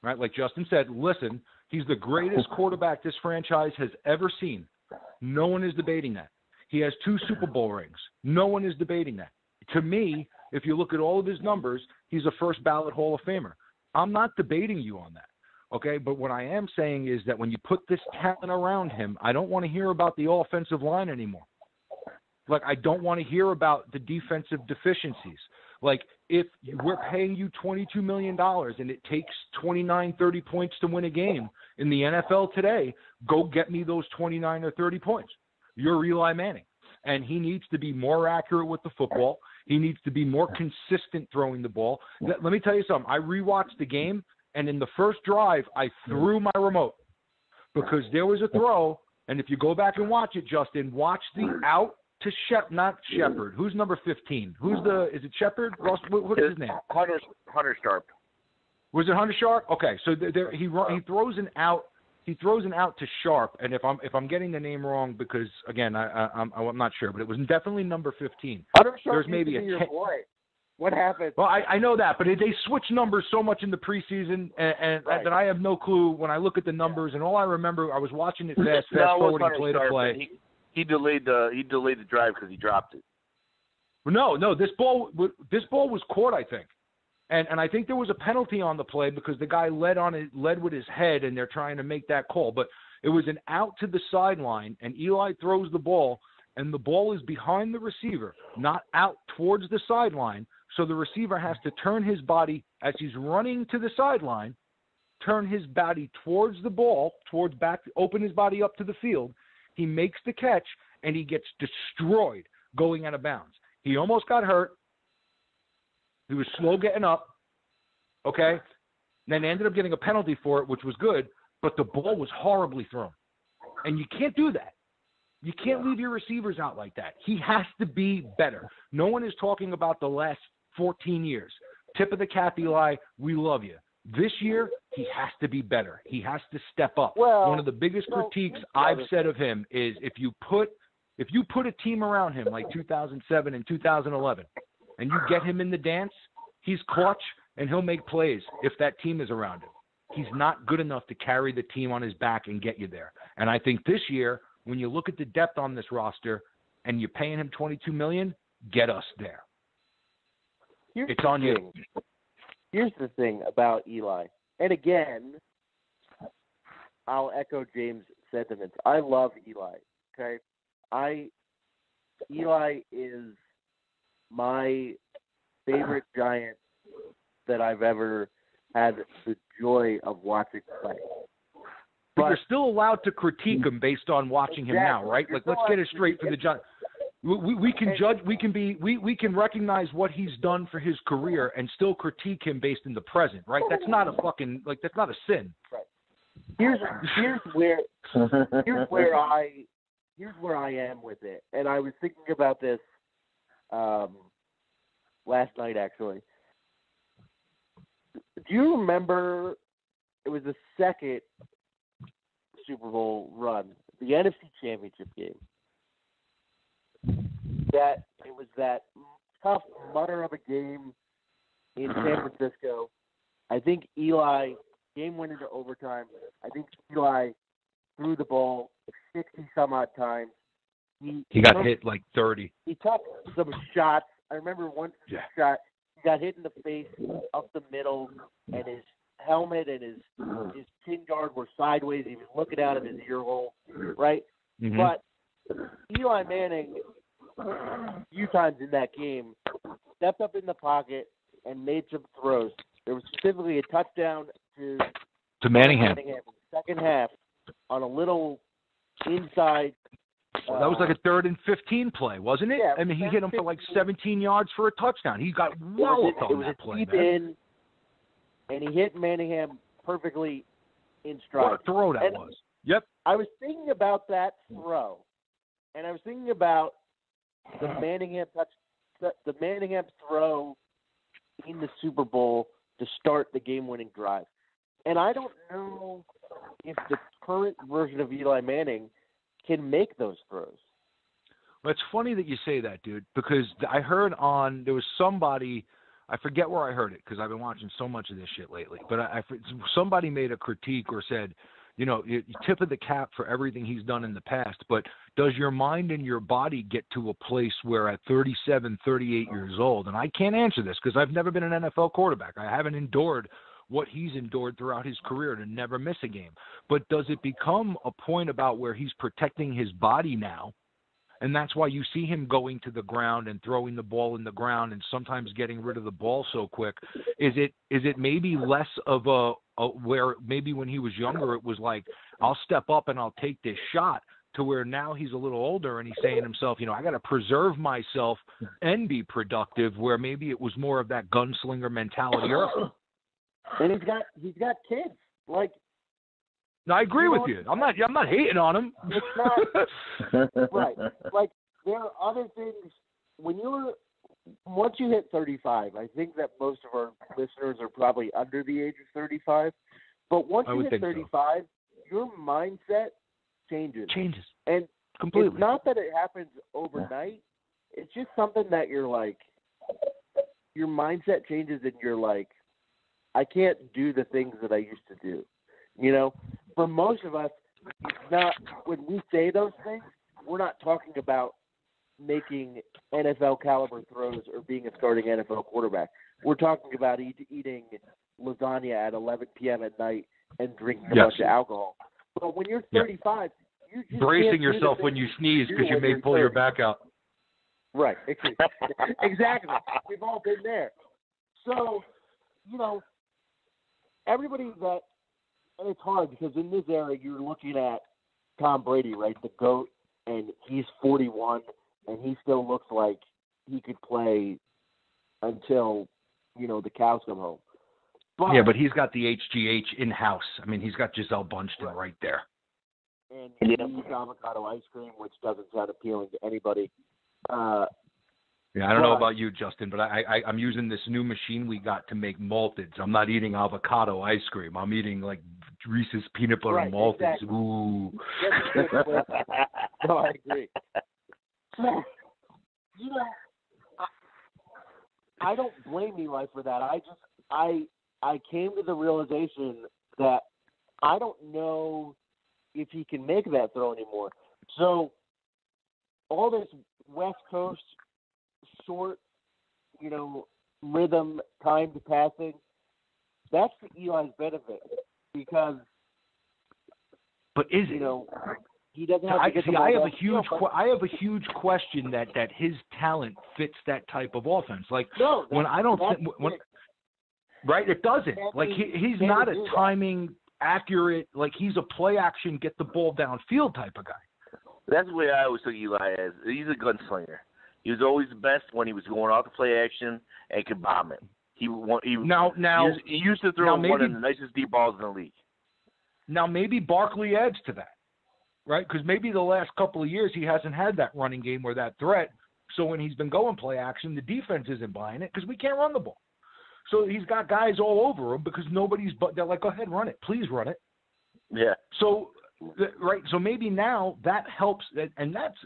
right? Like Justin said, listen, he's the greatest quarterback this franchise has ever seen. No one is debating that. He has 2 Super Bowl rings. No one is debating that. To me, if you look at all of his numbers, he's a first ballot Hall of Famer. I'm not debating you on that. Okay, but what I am saying is that when you put this talent around him, I don't want to hear about the offensive line anymore. Like, I don't want to hear about the defensive deficiencies. Like, if we're paying you $22 million and it takes 29, 30 points to win a game in the NFL today, go get me those 29 or 30 points. You're Eli Manning. And he needs to be more accurate with the football. He needs to be more consistent throwing the ball. Let me tell you something. I rewatched the game. And in the first drive, I threw my remote because there was a throw. And if you go back and watch it, Justin, watch the out to not Shepard. Who's number 15? Is it Shepard? Ross, what's his name? Hunter Sharp. Was it Hunter Sharp? Okay, so he throws an out. He throws an out to Sharp, and if I'm getting the name wrong, because again I'm not sure, but it was definitely number 15. Hunter Sharp. There's maybe a 10. What happened? Well, I know that, but they switch numbers so much in the preseason, and right. That I have no clue when I look at the numbers. And all I remember, I was watching it fast forwarding play to play. He delayed the drive because he dropped it. No, this ball was caught, I think, and I think there was a penalty on the play because the guy led with his head, and they're trying to make that call. But it was an out to the sideline, and Eli throws the ball, and the ball is behind the receiver, not out towards the sideline. So the receiver has to turn his body as he's running to the sideline, turn his body towards the ball, open his body up to the field. He makes the catch, and he gets destroyed going out of bounds. He almost got hurt. He was slow getting up, okay? And then ended up getting a penalty for it, which was good, but the ball was horribly thrown. And you can't do that. You can't leave your receivers out like that. He has to be better. No one is talking about the last 14 years. Tip of the cap, Eli, we love you. This year, he has to be better. He has to step up. One of the biggest critiques I've said of him is if you put a team around him like 2007 and 2011 and you get him in the dance, he's clutch and he'll make plays if that team is around him. He's not good enough to carry the team on his back and get you there. And I think this year, when you look at the depth on this roster and you're paying him $22 million, get us there. It's on you. Here's the thing about Eli. And again, I'll echo James' sentiments. I love Eli. Okay? Eli is my favorite Giant that I've ever had the joy of watching play. But you're still allowed to critique him based on watching him now, right? Like, let's get it straight for the Giants. We can judge. We can recognize what he's done for his career and still critique him based in the present, right? That's not that's not a sin. Right. Here's where I am with it, and I was thinking about this last night actually. Do you remember it was the second Super Bowl run, the NFC Championship game. That it was that tough mutter of a game in San Francisco. I think Eli, game went into overtime. I think Eli threw the ball 60-some-odd times. He got hit like 30. He took some shots. I remember one shot. He got hit in the face up the middle, and his helmet and his chin guard were sideways. He was looking out of his ear hole, right? Mm-hmm. But Eli Manning, a few times in that game, stepped up in the pocket and made some throws. There was specifically a touchdown to Manningham in the second half on a little inside. That was like a 3rd and 15 play, wasn't it? Yeah, I mean, he hit him for like 17 yards for a touchdown. He got walloped on that play, deep man. in, and he hit Manningham perfectly in stride. What a throw that was. Yep. I was thinking about that throw, and I was thinking about the Manningham throw in the Super Bowl to start the game-winning drive. And I don't know if the current version of Eli Manning can make those throws. Well, it's funny that you say that, dude, because I heard there was somebody, I forget where I heard it because I've been watching so much of this shit lately, but somebody made a critique or said, you know, you tip of the cap for everything he's done in the past, but does your mind and your body get to a place where at 37, 38 years old, and I can't answer this because I've never been an NFL quarterback. I haven't endured what he's endured throughout his career to never miss a game. But does it become a point about where he's protecting his body now, and that's why you see him going to the ground and throwing the ball in the ground and sometimes getting rid of the ball so quick? Is it maybe less of a where maybe when he was younger it was like, I'll step up and I'll take this shot, to where now he's a little older and he's saying to himself, you know, I got to preserve myself and be productive, where maybe it was more of that gunslinger mentality early. And he's got kids. Like, no, I agree with you. I'm not hating on him. It's not right. Like, there are other things once you hit 35. I think that most of our listeners are probably under the age of 35. But once you hit 35, your mindset changes. And completely. It's not that it happens overnight. It's just something that you're like, your mindset changes and you're like, I can't do the things that I used to do. You know, for most of us, it's not, when we say those things, we're not talking about making NFL caliber throws or being a starting NFL quarterback. We're talking about eating lasagna at 11 p.m. at night and drinking a bunch of alcohol. But when you're 35, you just bracing yourself when you sneeze because you may pull your back out. Right. Exactly. We've all been there. So, you know, everybody that, and it's hard because in this era you're looking at Tom Brady, right, the GOAT, and he's 41, and he still looks like he could play until, you know, the cows come home. But he's got the HGH in-house. I mean, he's got Giselle Bundchen right there. And he eats avocado ice cream, which doesn't sound appealing to anybody. I don't know about you, Justin, but I'm using this new machine we got to make malteds. I'm not eating avocado ice cream. I'm eating like Reese's peanut butter malteds. Exactly. Ooh. No, I agree. So, you know, I don't blame Eli for that. I came to the realization that I don't know if he can make that throw anymore. So all this West Coast short, you know, rhythm, timed passing, that's for Eli's benefit because, but is you know, he doesn't have to get the ball I have down. I have a huge question that his talent fits that type of offense. Like right, it doesn't. Like he's not a timing accurate. Like he's a play action, get the ball downfield type of guy. That's the way I always took Eli as. He's a gunslinger. He was always the best when he was going off the play action and could bomb it. He used to throw one of the nicest deep balls in the league. Now maybe Barkley adds to that, right? Because maybe the last couple of years he hasn't had that running game or that threat. So when he's been going play action, the defense isn't buying it because we can't run the ball. So he's got guys all over him because they're like, go ahead, run it. Please run it. Yeah. So, right. So maybe now that helps. And that's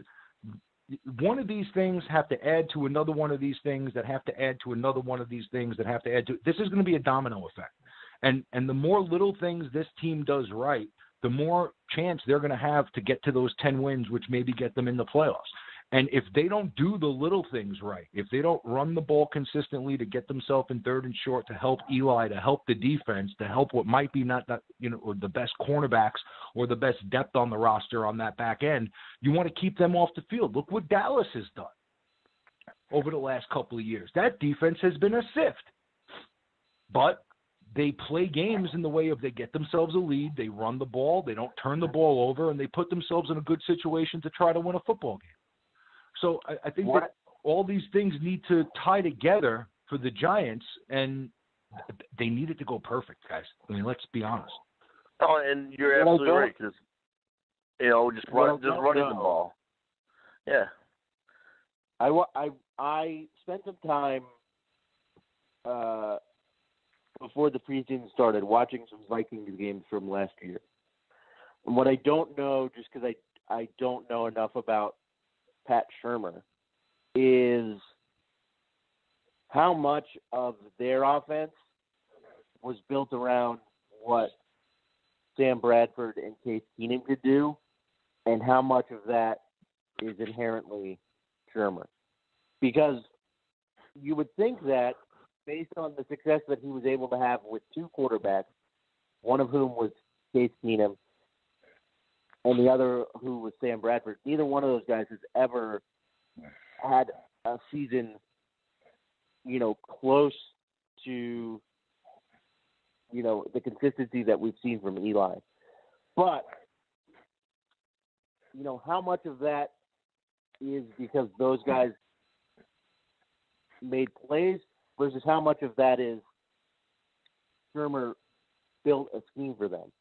one of these things have to add to another one of these things that have to add to another one of these things that have to add to. This is going to be a domino effect. And the more little things this team does right, the more chance they're going to have to get to those 10 wins, which maybe get them in the playoffs. And if they don't do the little things right, if they don't run the ball consistently to get themselves in third and short, to help Eli, to help the defense, to help what might be not that, or the best cornerbacks or the best depth on the roster on that back end, you want to keep them off the field. Look what Dallas has done over the last couple of years. That defense has been a sift. But they play games in the way of they get themselves a lead, they run the ball, they don't turn the ball over, and they put themselves in a good situation to try to win a football game. So I think that all these things need to tie together for the Giants, and they need it to go perfect, guys. I mean, let's be honest. Oh, and you're absolutely right, because, just running the ball. Yeah. I spent some time before the preseason started watching some Vikings games from last year. And what I don't know, just because I don't know enough about Pat Shurmur, is how much of their offense was built around what Sam Bradford and Case Keenum could do, and how much of that is inherently Shurmur. Because you would think that based on the success that he was able to have with two quarterbacks, one of whom was Case Keenum and the other who was Sam Bradford, neither one of those guys has ever had a season, close to, the consistency that we've seen from Eli. But, how much of that is because those guys made plays versus how much of that is Shurmur built a scheme for them?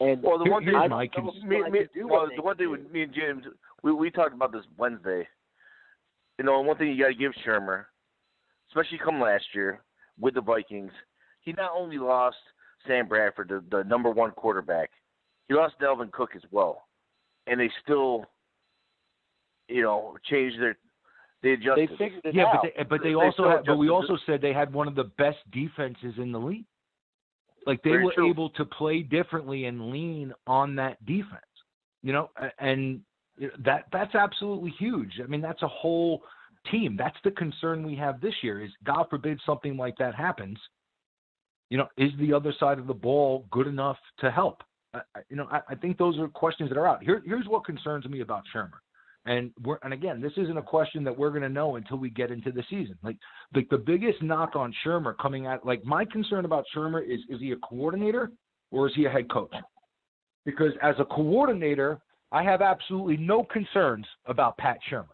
And the one thing, the one thing with me and James, we talked about this Wednesday. One thing you got to give Shurmur, especially come last year with the Vikings, he not only lost Sam Bradford, the number one quarterback, he lost Dalvin Cook as well, and they still, changed they adjusted. They figured it out. But we also said they had one of the best defenses in the league. Like they were able to play differently and lean on that defense, and that's absolutely huge. I mean, that's a whole team. That's the concern we have this year is, God forbid something like that happens, is the other side of the ball good enough to help? I think those are questions that are out. Here's what concerns me about Shurmur. And again, this isn't a question that we're going to know until we get into the season. Like the biggest knock on Shurmur coming out, my concern about Shurmur is he a coordinator or is he a head coach? Because as a coordinator, I have absolutely no concerns about Pat Shurmur.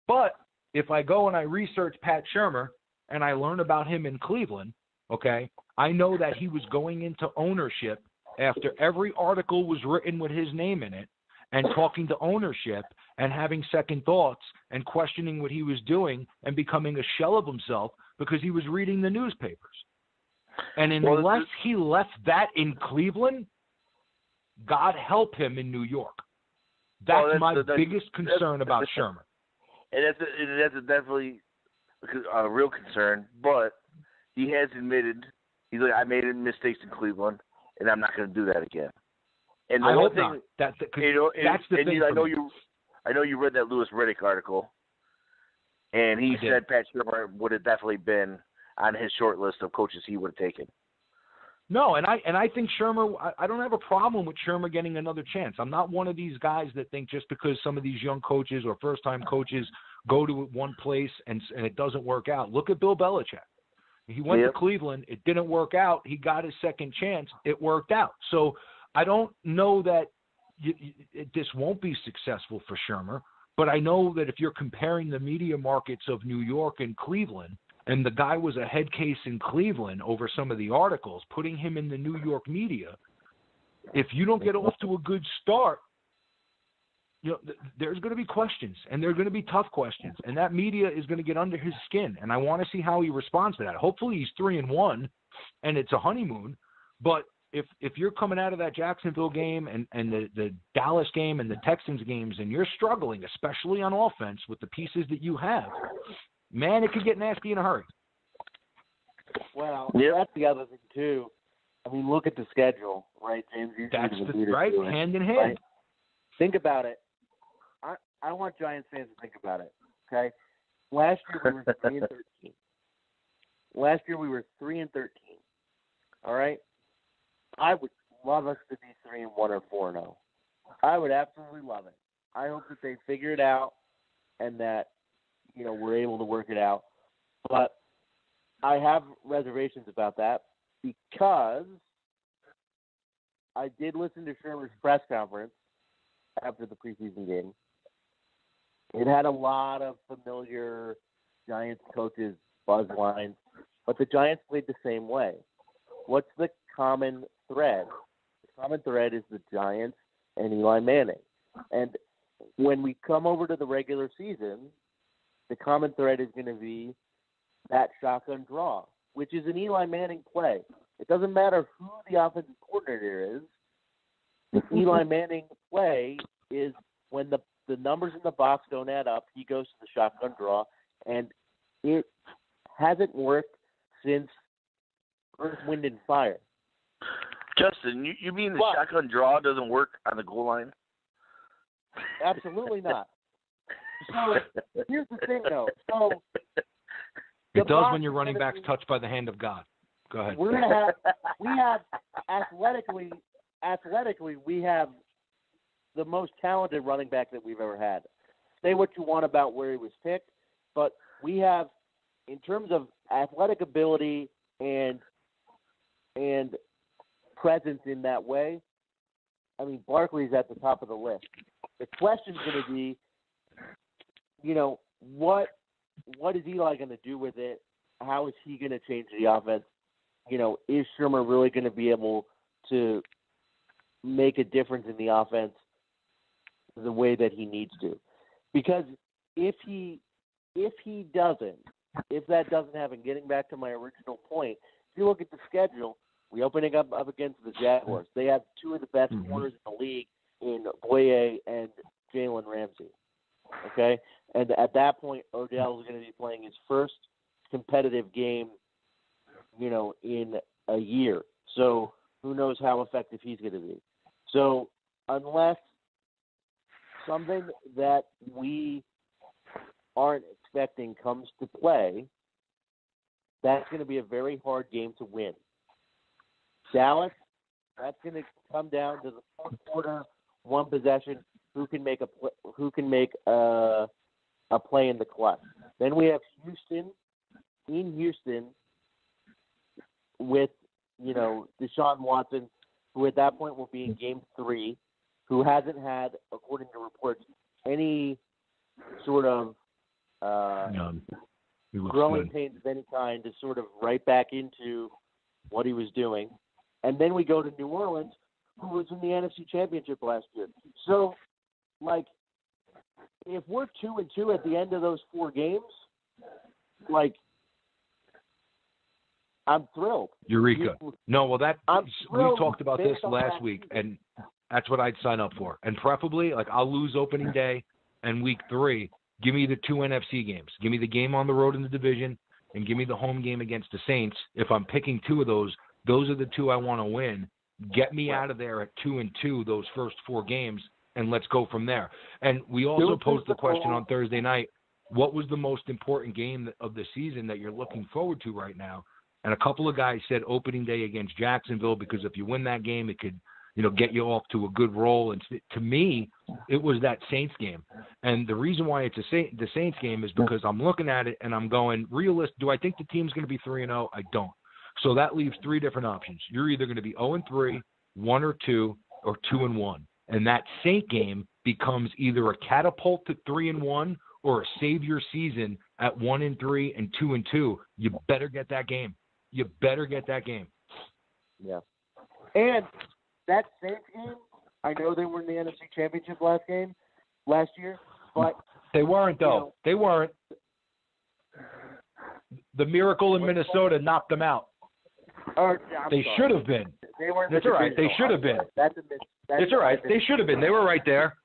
But if I go and I research Pat Shurmur and I learn about him in Cleveland, okay, I know that he was going into ownership after every article was written with his name in it, and talking to ownership and having second thoughts and questioning what he was doing and becoming a shell of himself because he was reading the newspapers. And unless he left that in Cleveland, God help him in New York. That's my biggest concern about Shurmur. And that's definitely a real concern, but he has admitted, he's like, I made mistakes in Cleveland, and I'm not going to do that again. And the whole thing, that's the thing. I know you read that Louis Riddick article, and he said Pat Shurmur would have definitely been on his short list of coaches he would have taken. No, and I think Shurmur. I don't have a problem with Shurmur getting another chance. I'm not one of these guys that think just because some of these young coaches or first-time coaches go to one place and it doesn't work out. Look at Bill Belichick. He went to Cleveland. It didn't work out. He got his second chance. It worked out. So I don't know that this won't be successful for Shurmur, but I know that if you're comparing the media markets of New York and Cleveland, and the guy was a head case in Cleveland over some of the articles, putting him in the New York media, if you don't get off to a good start, there's going to be questions, and they're going to be tough questions, and that media is going to get under his skin, and I want to see how he responds to that. Hopefully he's 3-1, and it's a honeymoon, but if you're coming out of that Jacksonville game and the Dallas game and the Texans games and you're struggling, especially on offense with the pieces that you have, man, it could get nasty in a hurry. Well, that's the other thing, too. I mean, look at the schedule, right, James? That's right, hand in hand. Right? Think about it. I want Giants fans to think about it, okay? Last year we were 3-13. Last year we were 3-13, all right? I would love us to be 3-1 or 4-0. I would absolutely love it. I hope that they figure it out and that, we're able to work it out. But I have reservations about that because I did listen to Shermer's press conference after the preseason game. It had a lot of familiar Giants coaches' buzz lines, but the Giants played the same way. What's the common thread? The common thread is the Giants and Eli Manning. And when we come over to the regular season, the common thread is going to be that shotgun draw, which is an Eli Manning play. It doesn't matter who the offensive coordinator is. The Eli Manning play is when the numbers in the box don't add up, he goes to the shotgun draw, and it hasn't worked since Earth, Wind, and Fire. Justin, you mean the shotgun draw doesn't work on the goal line? Absolutely not. So here's the thing, though. So it does when your running back's touched by the hand of God. Go ahead. We have athletically, we have the most talented running back that we've ever had. Say what you want about where he was picked, but we have, in terms of athletic ability and presence in that way, I mean, Barkley's at the top of the list. The question's going to be, what is Eli going to do with it? How is he going to change the offense? Is Shermer really going to be able to make a difference in the offense the way that he needs to? Because if that doesn't happen, getting back to my original point, if you look at the schedule, we opening up against the Jaguars. They have two of the best corners in the league in Boye and Jalen Ramsey. Okay? And at that point, Odell is going to be playing his first competitive game, in a year. So who knows how effective he's going to be. So unless something that we aren't expecting comes to play, that's going to be a very hard game to win. Dallas, that's going to come down to the fourth quarter, one possession, who can make a play in the clutch. Then we have Houston with, Deshaun Watson, who at that point will be in game 3, who hasn't had, according to reports, any sort of growing pains of any kind to sort of right back into what he was doing. And then we go to New Orleans, who was in the NFC Championship last year. So, if we're 2-2 at the end of those 4 games, I'm thrilled. Eureka. No, well, we talked about this last that week, and that's what I'd sign up for. And preferably, I'll lose opening day and week 3. Give me the 2 NFC games. Give me the game on the road in the division, and give me the home game against the Saints. If I'm picking 2 of those are the 2 I want to win. Get me out of there at 2-2 those first 4 games, and let's go from there. And we also posed the question on Thursday night, what was the most important game of the season that you're looking forward to right now? And a couple of guys said opening day against Jacksonville, because if you win that game, it could, get you off to a good roll. And to me, it was that Saints game. And the reason why it's the Saints game is because I'm looking at it and I'm going, do I think the team's going to be 3-0? I don't. So that leaves 3 different options. You're either going to be 0-3, 1-2, or 2-1. And that Saint game becomes either a catapult to 3-1 or a save your season at 1-3 and 2-2. You better get that game. You better get that game. Yeah. And that Saints game, I know they were in the NFC Championship last game, last year, but they weren't though. They weren't. The miracle in Minnesota knocked them out. They should have been. They weren't. That's all right. They should have been. That's all right. They should have been. They were right there.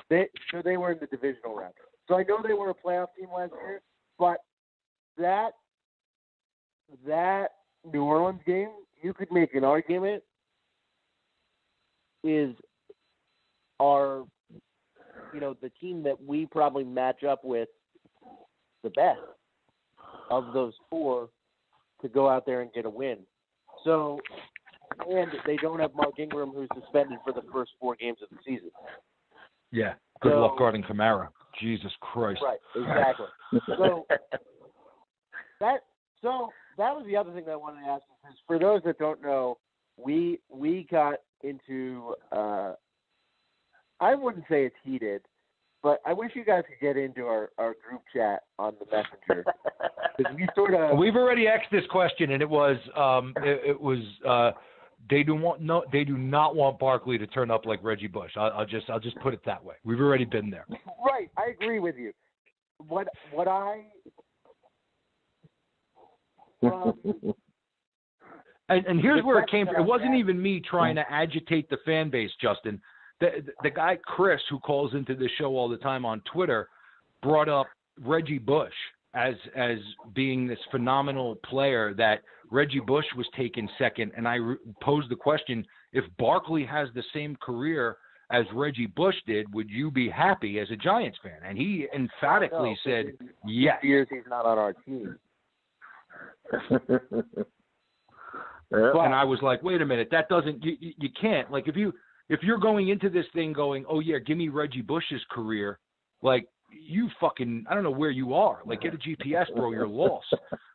So they were in the divisional round. So I know they were a playoff team last year, but that New Orleans game, you could make an argument, is our, the team that we probably match up with the best of those four to go out there and get a win. So, and they don't have Mark Ingram, who's suspended for the first 4 games of the season. Yeah. Good luck guarding Kamara. Jesus Christ. Right, exactly. So that was the other thing that I wanted to ask, is for those that don't know, we got into I wouldn't say it's heated, but I wish you guys could get into our group chat on the Messenger. We've already asked this question, and it was they do not want Barkley to turn up like Reggie Bush. I'll just put it that way. We've already been there. Right, I agree with you. What I and here's where it came from. It wasn't even me trying to agitate the fan base, Justin. The guy Chris, who calls into this show all the time on Twitter, brought up Reggie Bush as being this phenomenal player, that Reggie Bush was taken second, and I posed the question: if Barkley has the same career as Reggie Bush did, would you be happy as a Giants fan? And he emphatically said yes. Years he's not on our team. And I was like, wait a minute, that doesn't you can't, like, if you're going into this thing going, oh yeah, give me Reggie Bush's career, like, you fucking, I don't know where you are. Like, get a GPS, bro. You're lost.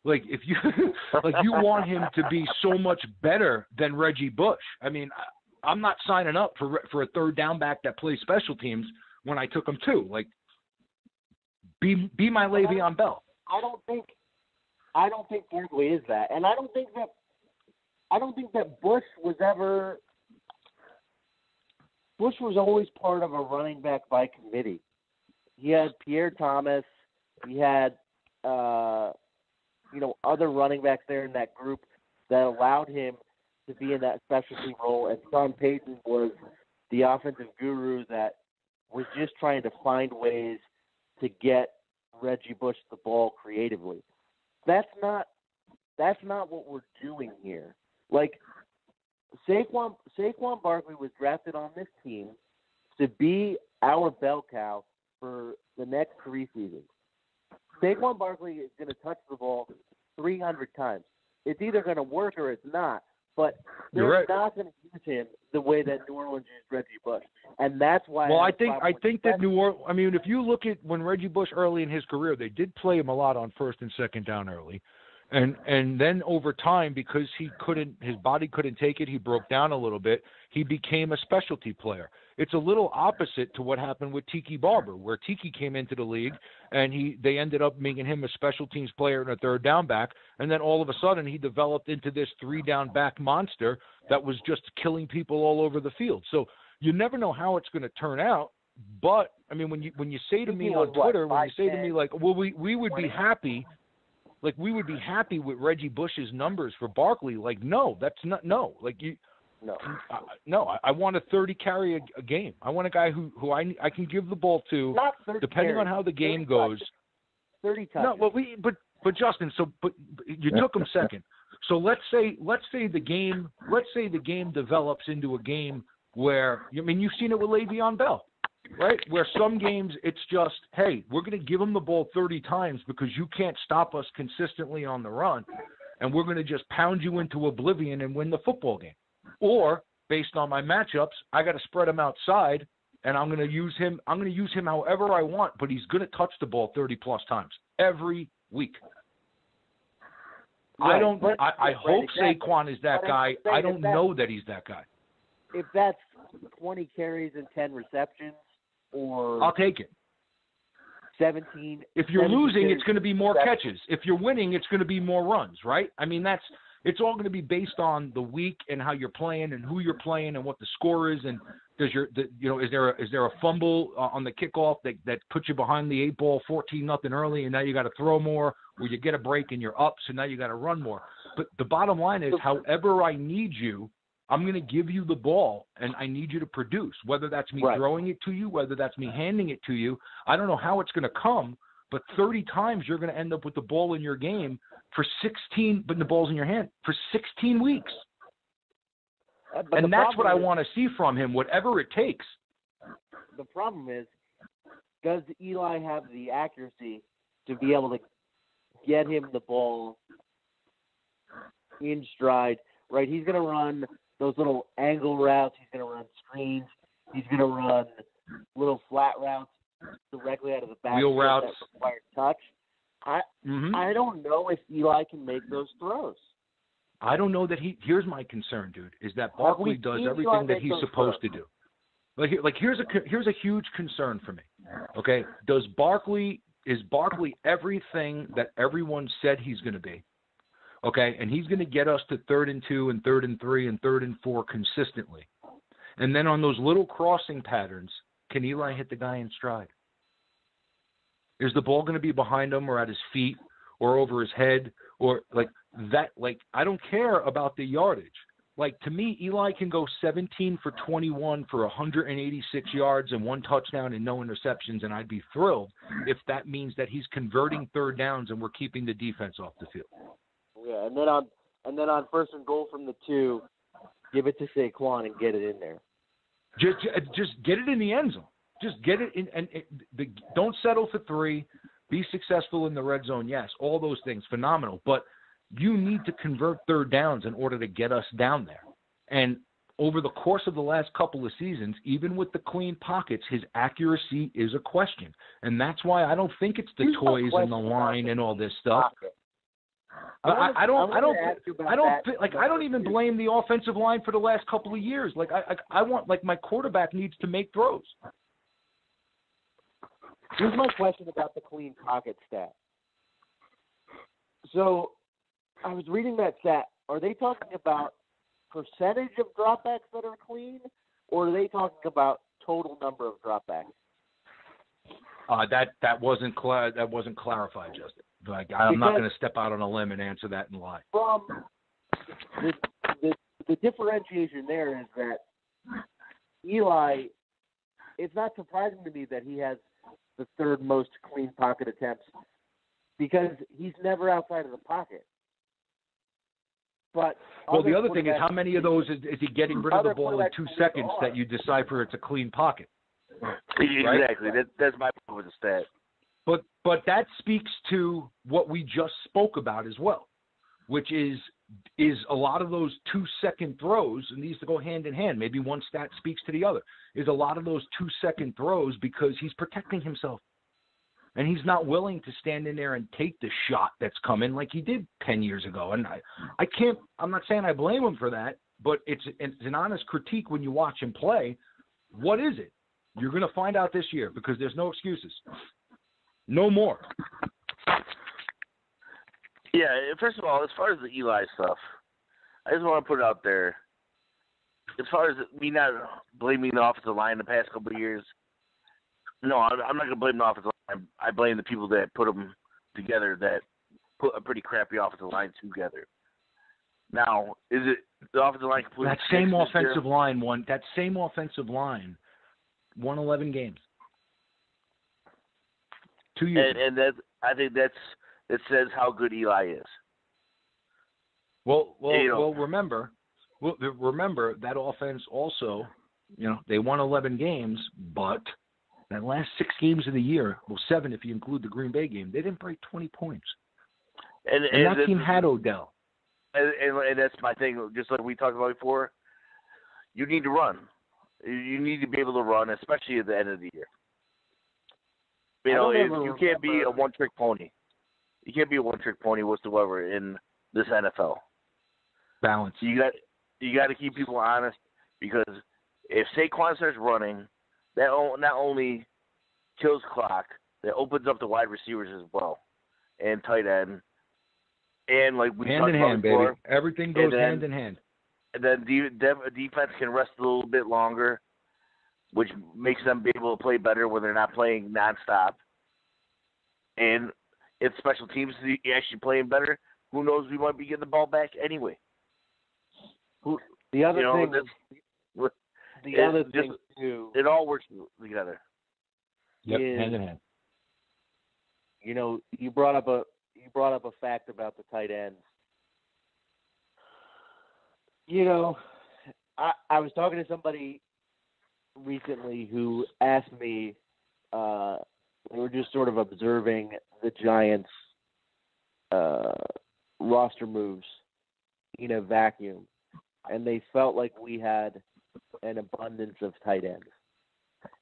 Like, if you like, you want him to be so much better than Reggie Bush. I mean, I'm not signing up for a third down back that plays special teams when I took him too. Like, be my Le'Veon Bell. I don't think Barkley is that, and I don't think that Bush was ever. Bush was always part of a running back by committee. He had Pierre Thomas. He had, other running backs there in that group that allowed him to be in that specialty role. And Sean Payton was the offensive guru that was just trying to find ways to get Reggie Bush the ball creatively. That's not what we're doing here. Like, Saquon Barkley was drafted on this team to be our bell cow for the next 3 seasons. Saquon Barkley is going to touch the ball 300 times. It's either going to work or it's not, but they're not going to use him the way that New Orleans used Reggie Bush, and that's why. Well, I think that New Orleans. I mean, if you look at when Reggie Bush early in his career, they did play him a lot on first and second down early. And then over time, because his body couldn't take it, he broke down a little bit. He became a specialty player. It's a little opposite to what happened with Tiki Barber, where Tiki came into the league and they ended up making him a special teams player and a third down back. And then all of a sudden he developed into this 3-down back monster that was just killing people all over the field. So you never know how it's going to turn out. But I mean, when you say to me on Twitter, when you say to me like, well, we would be happy. Like, we would be happy with Reggie Bush's numbers for Barkley. Like, no, that's not, no. Like, I want a 30 carry a game. I want a guy who I can give the ball to, depending on how the game goes. 30 touches. No, but Justin, but you took him second. So let's say the game develops into a game where, I mean, you've seen it with Le'Veon Bell. Right? Where some games it's just, hey, we're going to give them the ball 30 times because you can't stop us consistently on the run, and we're going to just pound you into oblivion and win the football game. Or, based on my matchups, I got to spread him outside, and I'm going to use him however I want, but he's going to touch the ball 30-plus times every week. Right. I hope Saquon is that guy. I don't know that he's that guy. If that's 20 carries and 10 receptions, or I'll take it. 17. If you're losing, it's going to be more catches. If you're winning, it's going to be more runs, right? I mean, that's It's all going to be based on the week and how you're playing and who you're playing and what the score is and is there a fumble on the kickoff that puts you behind the 8 ball 14-0 early and now you got to throw more, or you get a break and you're up so now you got to run more. But the bottom line is, however I need you, I'm going to give you the ball and I need you to produce. Whether that's me throwing it to you, whether that's me handing it to you, I don't know how it's going to come. But 30 times you're going to end up with the ball in your game for 16, but the ball's in your hand for 16 weeks. And that's what I want to see from him, whatever it takes. The problem is, does Eli have the accuracy to be able to get him the ball in stride? Right, he's going to run those little angle routes. He's going to run screens. He's going to run little flat routes directly out of the back. Wheel routes that require touch. I don't know if Eli can make those throws. I don't know that here's my concern, dude, is that Barkley does everything that he's supposed to do. Here's a huge concern for me. Okay, is Barkley everything that everyone said he's going to be? Okay, and he's going to get us to 3rd and 2 and 3rd and 3 and 3rd and 4 consistently. And then on those little crossing patterns, can Eli hit the guy in stride? Is the ball going to be behind him or at his feet or over his head or like that? Like, I don't care about the yardage. Like, to me, Eli can go 17 for 21 for 186 yards and 1 touchdown and no interceptions, and I'd be thrilled if that means that he's converting 3rd downs and we're keeping the defense off the field. Yeah, and then on 1st and goal from the 2, give it to Saquon and get it in there. Just get it in the end zone. Just get it in, and don't settle for 3. Be successful in the red zone. Yes, all those things, phenomenal. But you need to convert 3rd downs in order to get us down there. And over the course of the last couple of seasons, even with the clean pockets, his accuracy is a question. And that's why I don't think it's the toys and the line and all this stuff. I don't even blame the offensive line for the last couple of years. Like I want, like, my quarterback needs to make throws. Here's my question about the clean pocket stat. So I was reading that stat. Are they talking about percentage of dropbacks that are clean, or are they talking about total number of dropbacks? That wasn't clarified, Justin. Like, I'm not going to step out on a limb and answer that and lie. From the differentiation there is that Eli, it's not surprising to me that he has the 3rd most clean pocket attempts because he's never outside of the pocket. But the other thing is, how many of those is he getting rid of the ball in 2 seconds that you decipher it's a clean pocket? Exactly. Right? That's my point with the stat. But that speaks to what we just spoke about as well, which is a lot of those 2-second throws, and these to go hand in hand. Maybe one stat speaks to the other. Is a lot of those 2-second throws because he's protecting himself, and he's not willing to stand in there and take the shot that's coming like he did 10 years ago. And I can't. I'm not saying I blame him for that, but it's an honest critique when you watch him play. What is it? You're going to find out this year because there's no excuses. No more. Yeah, first of all, as far as the Eli stuff, I just want to put it out there. As far as me not blaming the offensive line the past couple of years, no, I'm not going to blame the offensive line. I blame the people that put them together, that put a pretty crappy offensive line together. Now, is it the offensive line completely? That same offensive line won 11 games. 2 years. And I think it says how good Eli is. Well, remember that offense also, they won 11 games, but that last 6 games of the year, 7 if you include the Green Bay game, they didn't break 20 points. And that team had Odell. And that's my thing, just like we talked about before. You need to run. You need to be able to run, especially at the end of the year. You can't be a one-trick pony. You can't be a one-trick pony whatsoever in this NFL. Balance. You got to keep people honest, because if Saquon starts running, that not only kills clock, that opens up the wide receivers as well and tight end. And like we hand talked in about hand, before, baby. Everything goes hand in hand. And then defense can rest a little bit longer, which makes them be able to play better when they're not playing nonstop. And if special teams are actually playing better, who knows? We might be getting the ball back anyway. The other thing too, it all works together. Yep, hand in hand. You brought up a fact about the tight ends. I was talking to somebody recently who asked me, we were just sort of observing the Giants' roster moves in a vacuum, and they felt like we had an abundance of tight ends.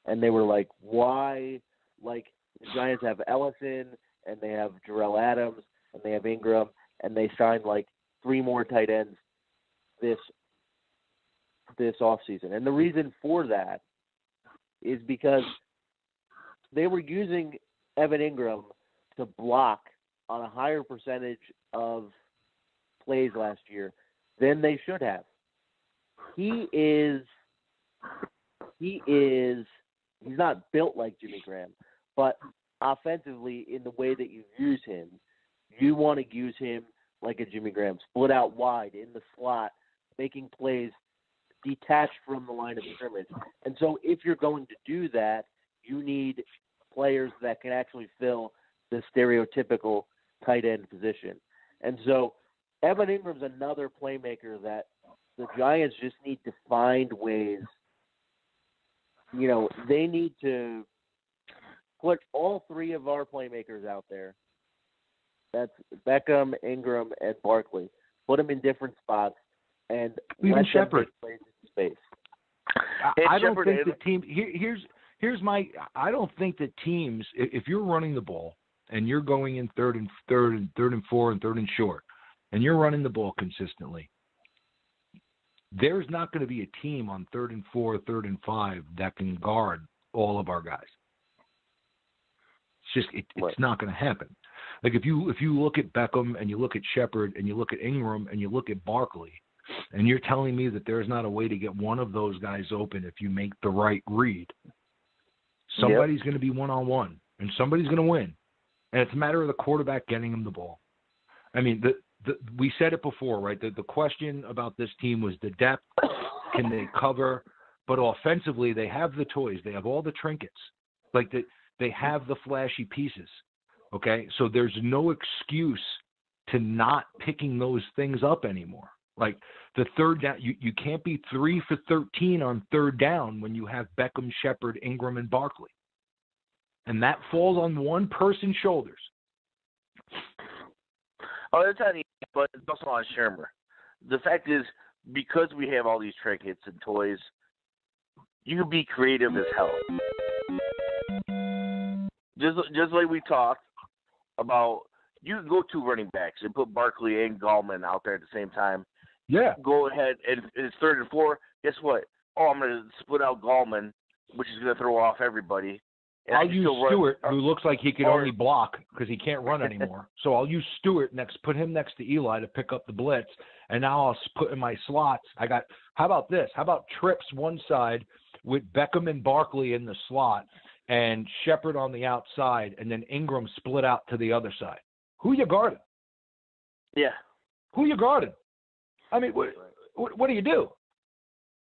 And they were like, why? Like, the Giants have Ellison, and they have Jarrell Adams, and they have Ingram, and they signed like 3 more tight ends this offseason. And the reason for that is because they were using Evan Ingram to block on a higher percentage of plays last year than they should have. He's not built like Jimmy Graham, but offensively, in the way that you use him, you want to use him like a Jimmy Graham, split out wide in the slot, making plays detached from the line of scrimmage. And so if you're going to do that, you need players that can actually fill the stereotypical tight end position. And so Evan Ingram's another playmaker that the Giants just need to find ways. They need to put all 3 of our playmakers out there. That's Beckham, Ingram, and Barkley. Put them in different spots and even Shepard. Plays in space. I don't think the team. Here's my. I don't think that teams. If you're running the ball and you're going in third and 4 and 3rd and short, and you're running the ball consistently, there's not going to be a team on 3rd and 4, 3rd and 5 that can guard all of our guys. It's just it's not going to happen. Like if you look at Beckham and you look at Shepard and you look at Ingram and you look at Barkley, and you're telling me that there's not a way to get one of those guys open if you make the right read, somebody's going to be one-on-one and somebody's going to win. And it's a matter of the quarterback getting them the ball. I mean, we said it before, right? The question about this team was the depth. Can they cover? But offensively, they have the toys. They have all the trinkets. Like they have the flashy pieces. Okay? So there's no excuse to not picking those things up anymore. Like the third down, you can't be 3 for 13 on 3rd down when you have Beckham, Shepard, Ingram, and Barkley. And that falls on one person's shoulders. Oh, that's not easy, but it's also on Shermer. The fact is, because we have all these trinkets and toys, you can be creative as hell. Just like we talked about, you can go 2 running backs and put Barkley and Gallman out there at the same time. Yeah. Go ahead, and it's 3rd and 4. Guess what? Oh, I'm going to split out Gallman, which is going to throw off everybody. And I'll use Stewart, who looks like he can only block because he can't run anymore. So I'll use Stewart put him next to Eli to pick up the blitz. And now I'll put in my slots. How about this? How about trips one side with Beckham and Barkley in the slot and Shepard on the outside, and then Ingram split out to the other side? Who you guarding? Yeah. Who you guarding? I mean, what do you do?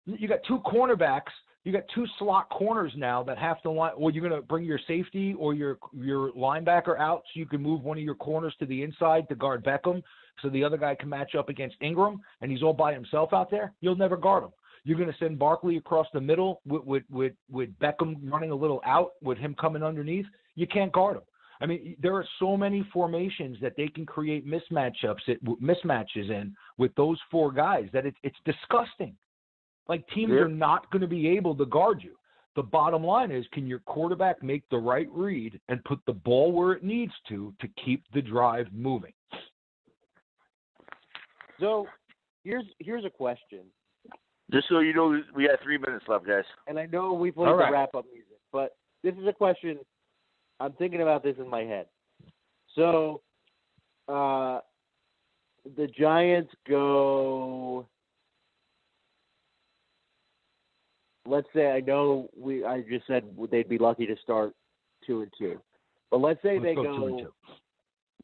You got 2 cornerbacks. You got 2 slot corners now that have to line. Well, you're going to bring your safety or your linebacker out so you can move one of your corners to the inside to guard Beckham so the other guy can match up against Ingram, and he's all by himself out there. You'll never guard him. You're going to send Barkley across the middle with Beckham running a little out with him coming underneath. You can't guard him. I mean, there are so many formations that they can create mismatches in with those 4 guys that it's disgusting. Like, teams are not going to be able to guard you. The bottom line is, can your quarterback make the right read and put the ball where it needs to keep the drive moving? So here's a question. Just so you know, we got 3 minutes left, guys. And I know we played the wrap-up music, but this is a question. I'm thinking about this in my head. So the Giants go. Let's say I just said they'd be lucky to start 2-2, but let's say they go.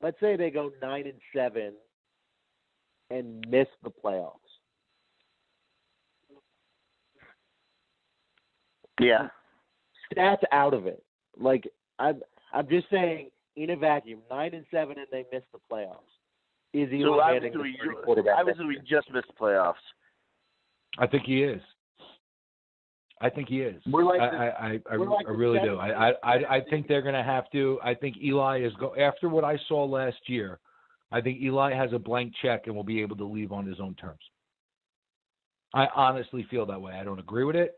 Let's say they go 9-7 and miss the playoffs. Yeah. Stats out of it. Like I'm just saying, in a vacuum, 9-7 and they miss the playoffs. Is he getting the quarterback? Obviously, we just missed the playoffs. I think he is. I really do. I think they're going to have to. I think Eli is after what I saw last year. I think Eli has a blank check and will be able to leave on his own terms. I honestly feel that way. I don't agree with it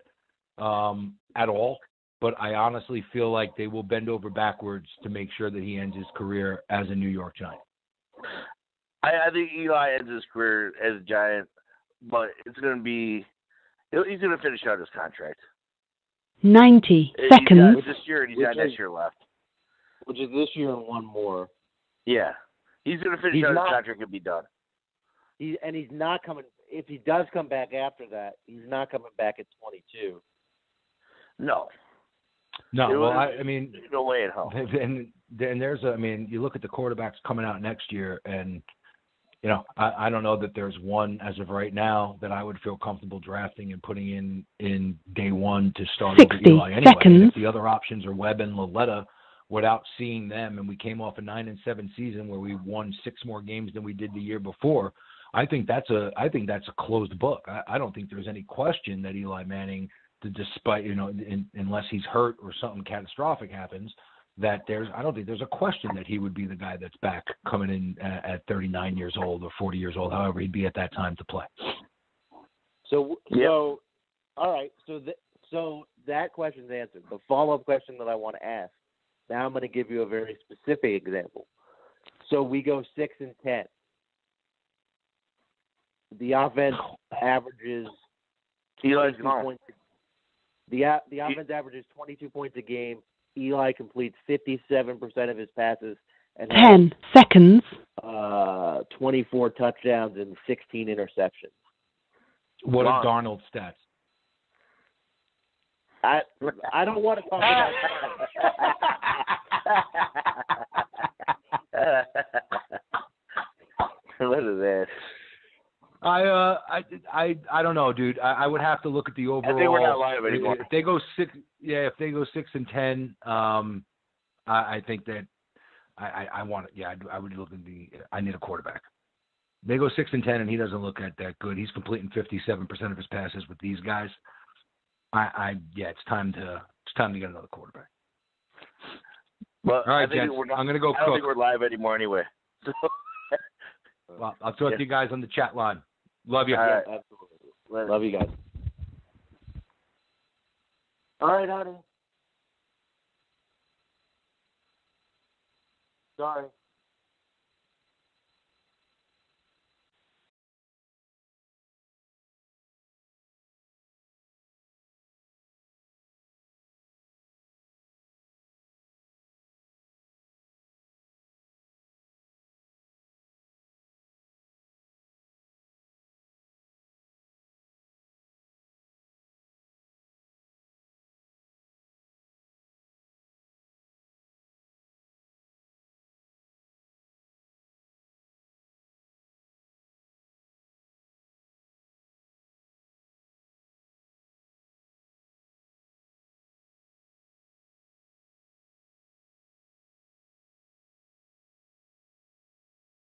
at all, but I honestly feel like they will bend over backwards to make sure that he ends his career as a New York Giant. I think Eli ends his career as a Giant, but it's going to be he's going to finish out his contract. 90 seconds. This year, and he's got next year left. Which is this year and one more. Yeah. He's going to finish out his contract and be done. He's not coming. If he does come back after that, he's not coming back at 22. No. No, well, I mean, no way at home. And there's you look at the quarterbacks coming out next year, and I don't know that there's one as of right now that I would feel comfortable drafting and putting in day one to start over Eli anyway. And if the other options are Webb and Loletta, without seeing them, and we came off a 9-7 season where we won 6 more games than we did the year before, I think that's a closed book. I don't think there's any question that Eli Manning, despite unless he's hurt or something catastrophic happens, I don't think there's a question that he would be the guy that's back coming in at 39 years old or 40 years old, however he'd be at that time to play. So all right. So that question's answered. The follow-up question that I want to ask. Now I'm going to give you a very specific example. So we go 6-10. The offense averages. Eli's gone. The offense averages 22 points a game. Eli completes 57% of his passes and 10 seconds. 24 touchdowns and 16 interceptions. What are Darnold's stats? I don't want to talk about that. What is that? I don't know, dude. I would have to look at the overall. I think we're not live anymore. If they go 6-10, I think that I want it. Yeah, I would look at I need a quarterback. They go 6-10, and he doesn't look at that good. He's completing 57% of his passes with these guys. It's time to get another quarterback. Well, all right, gents, I'm going to go cook. I don't think we're live anymore anyway. So. Well, I'll talk to you guys on the chat line. Love you. All right, absolutely. Love you guys. All right, honey. Sorry.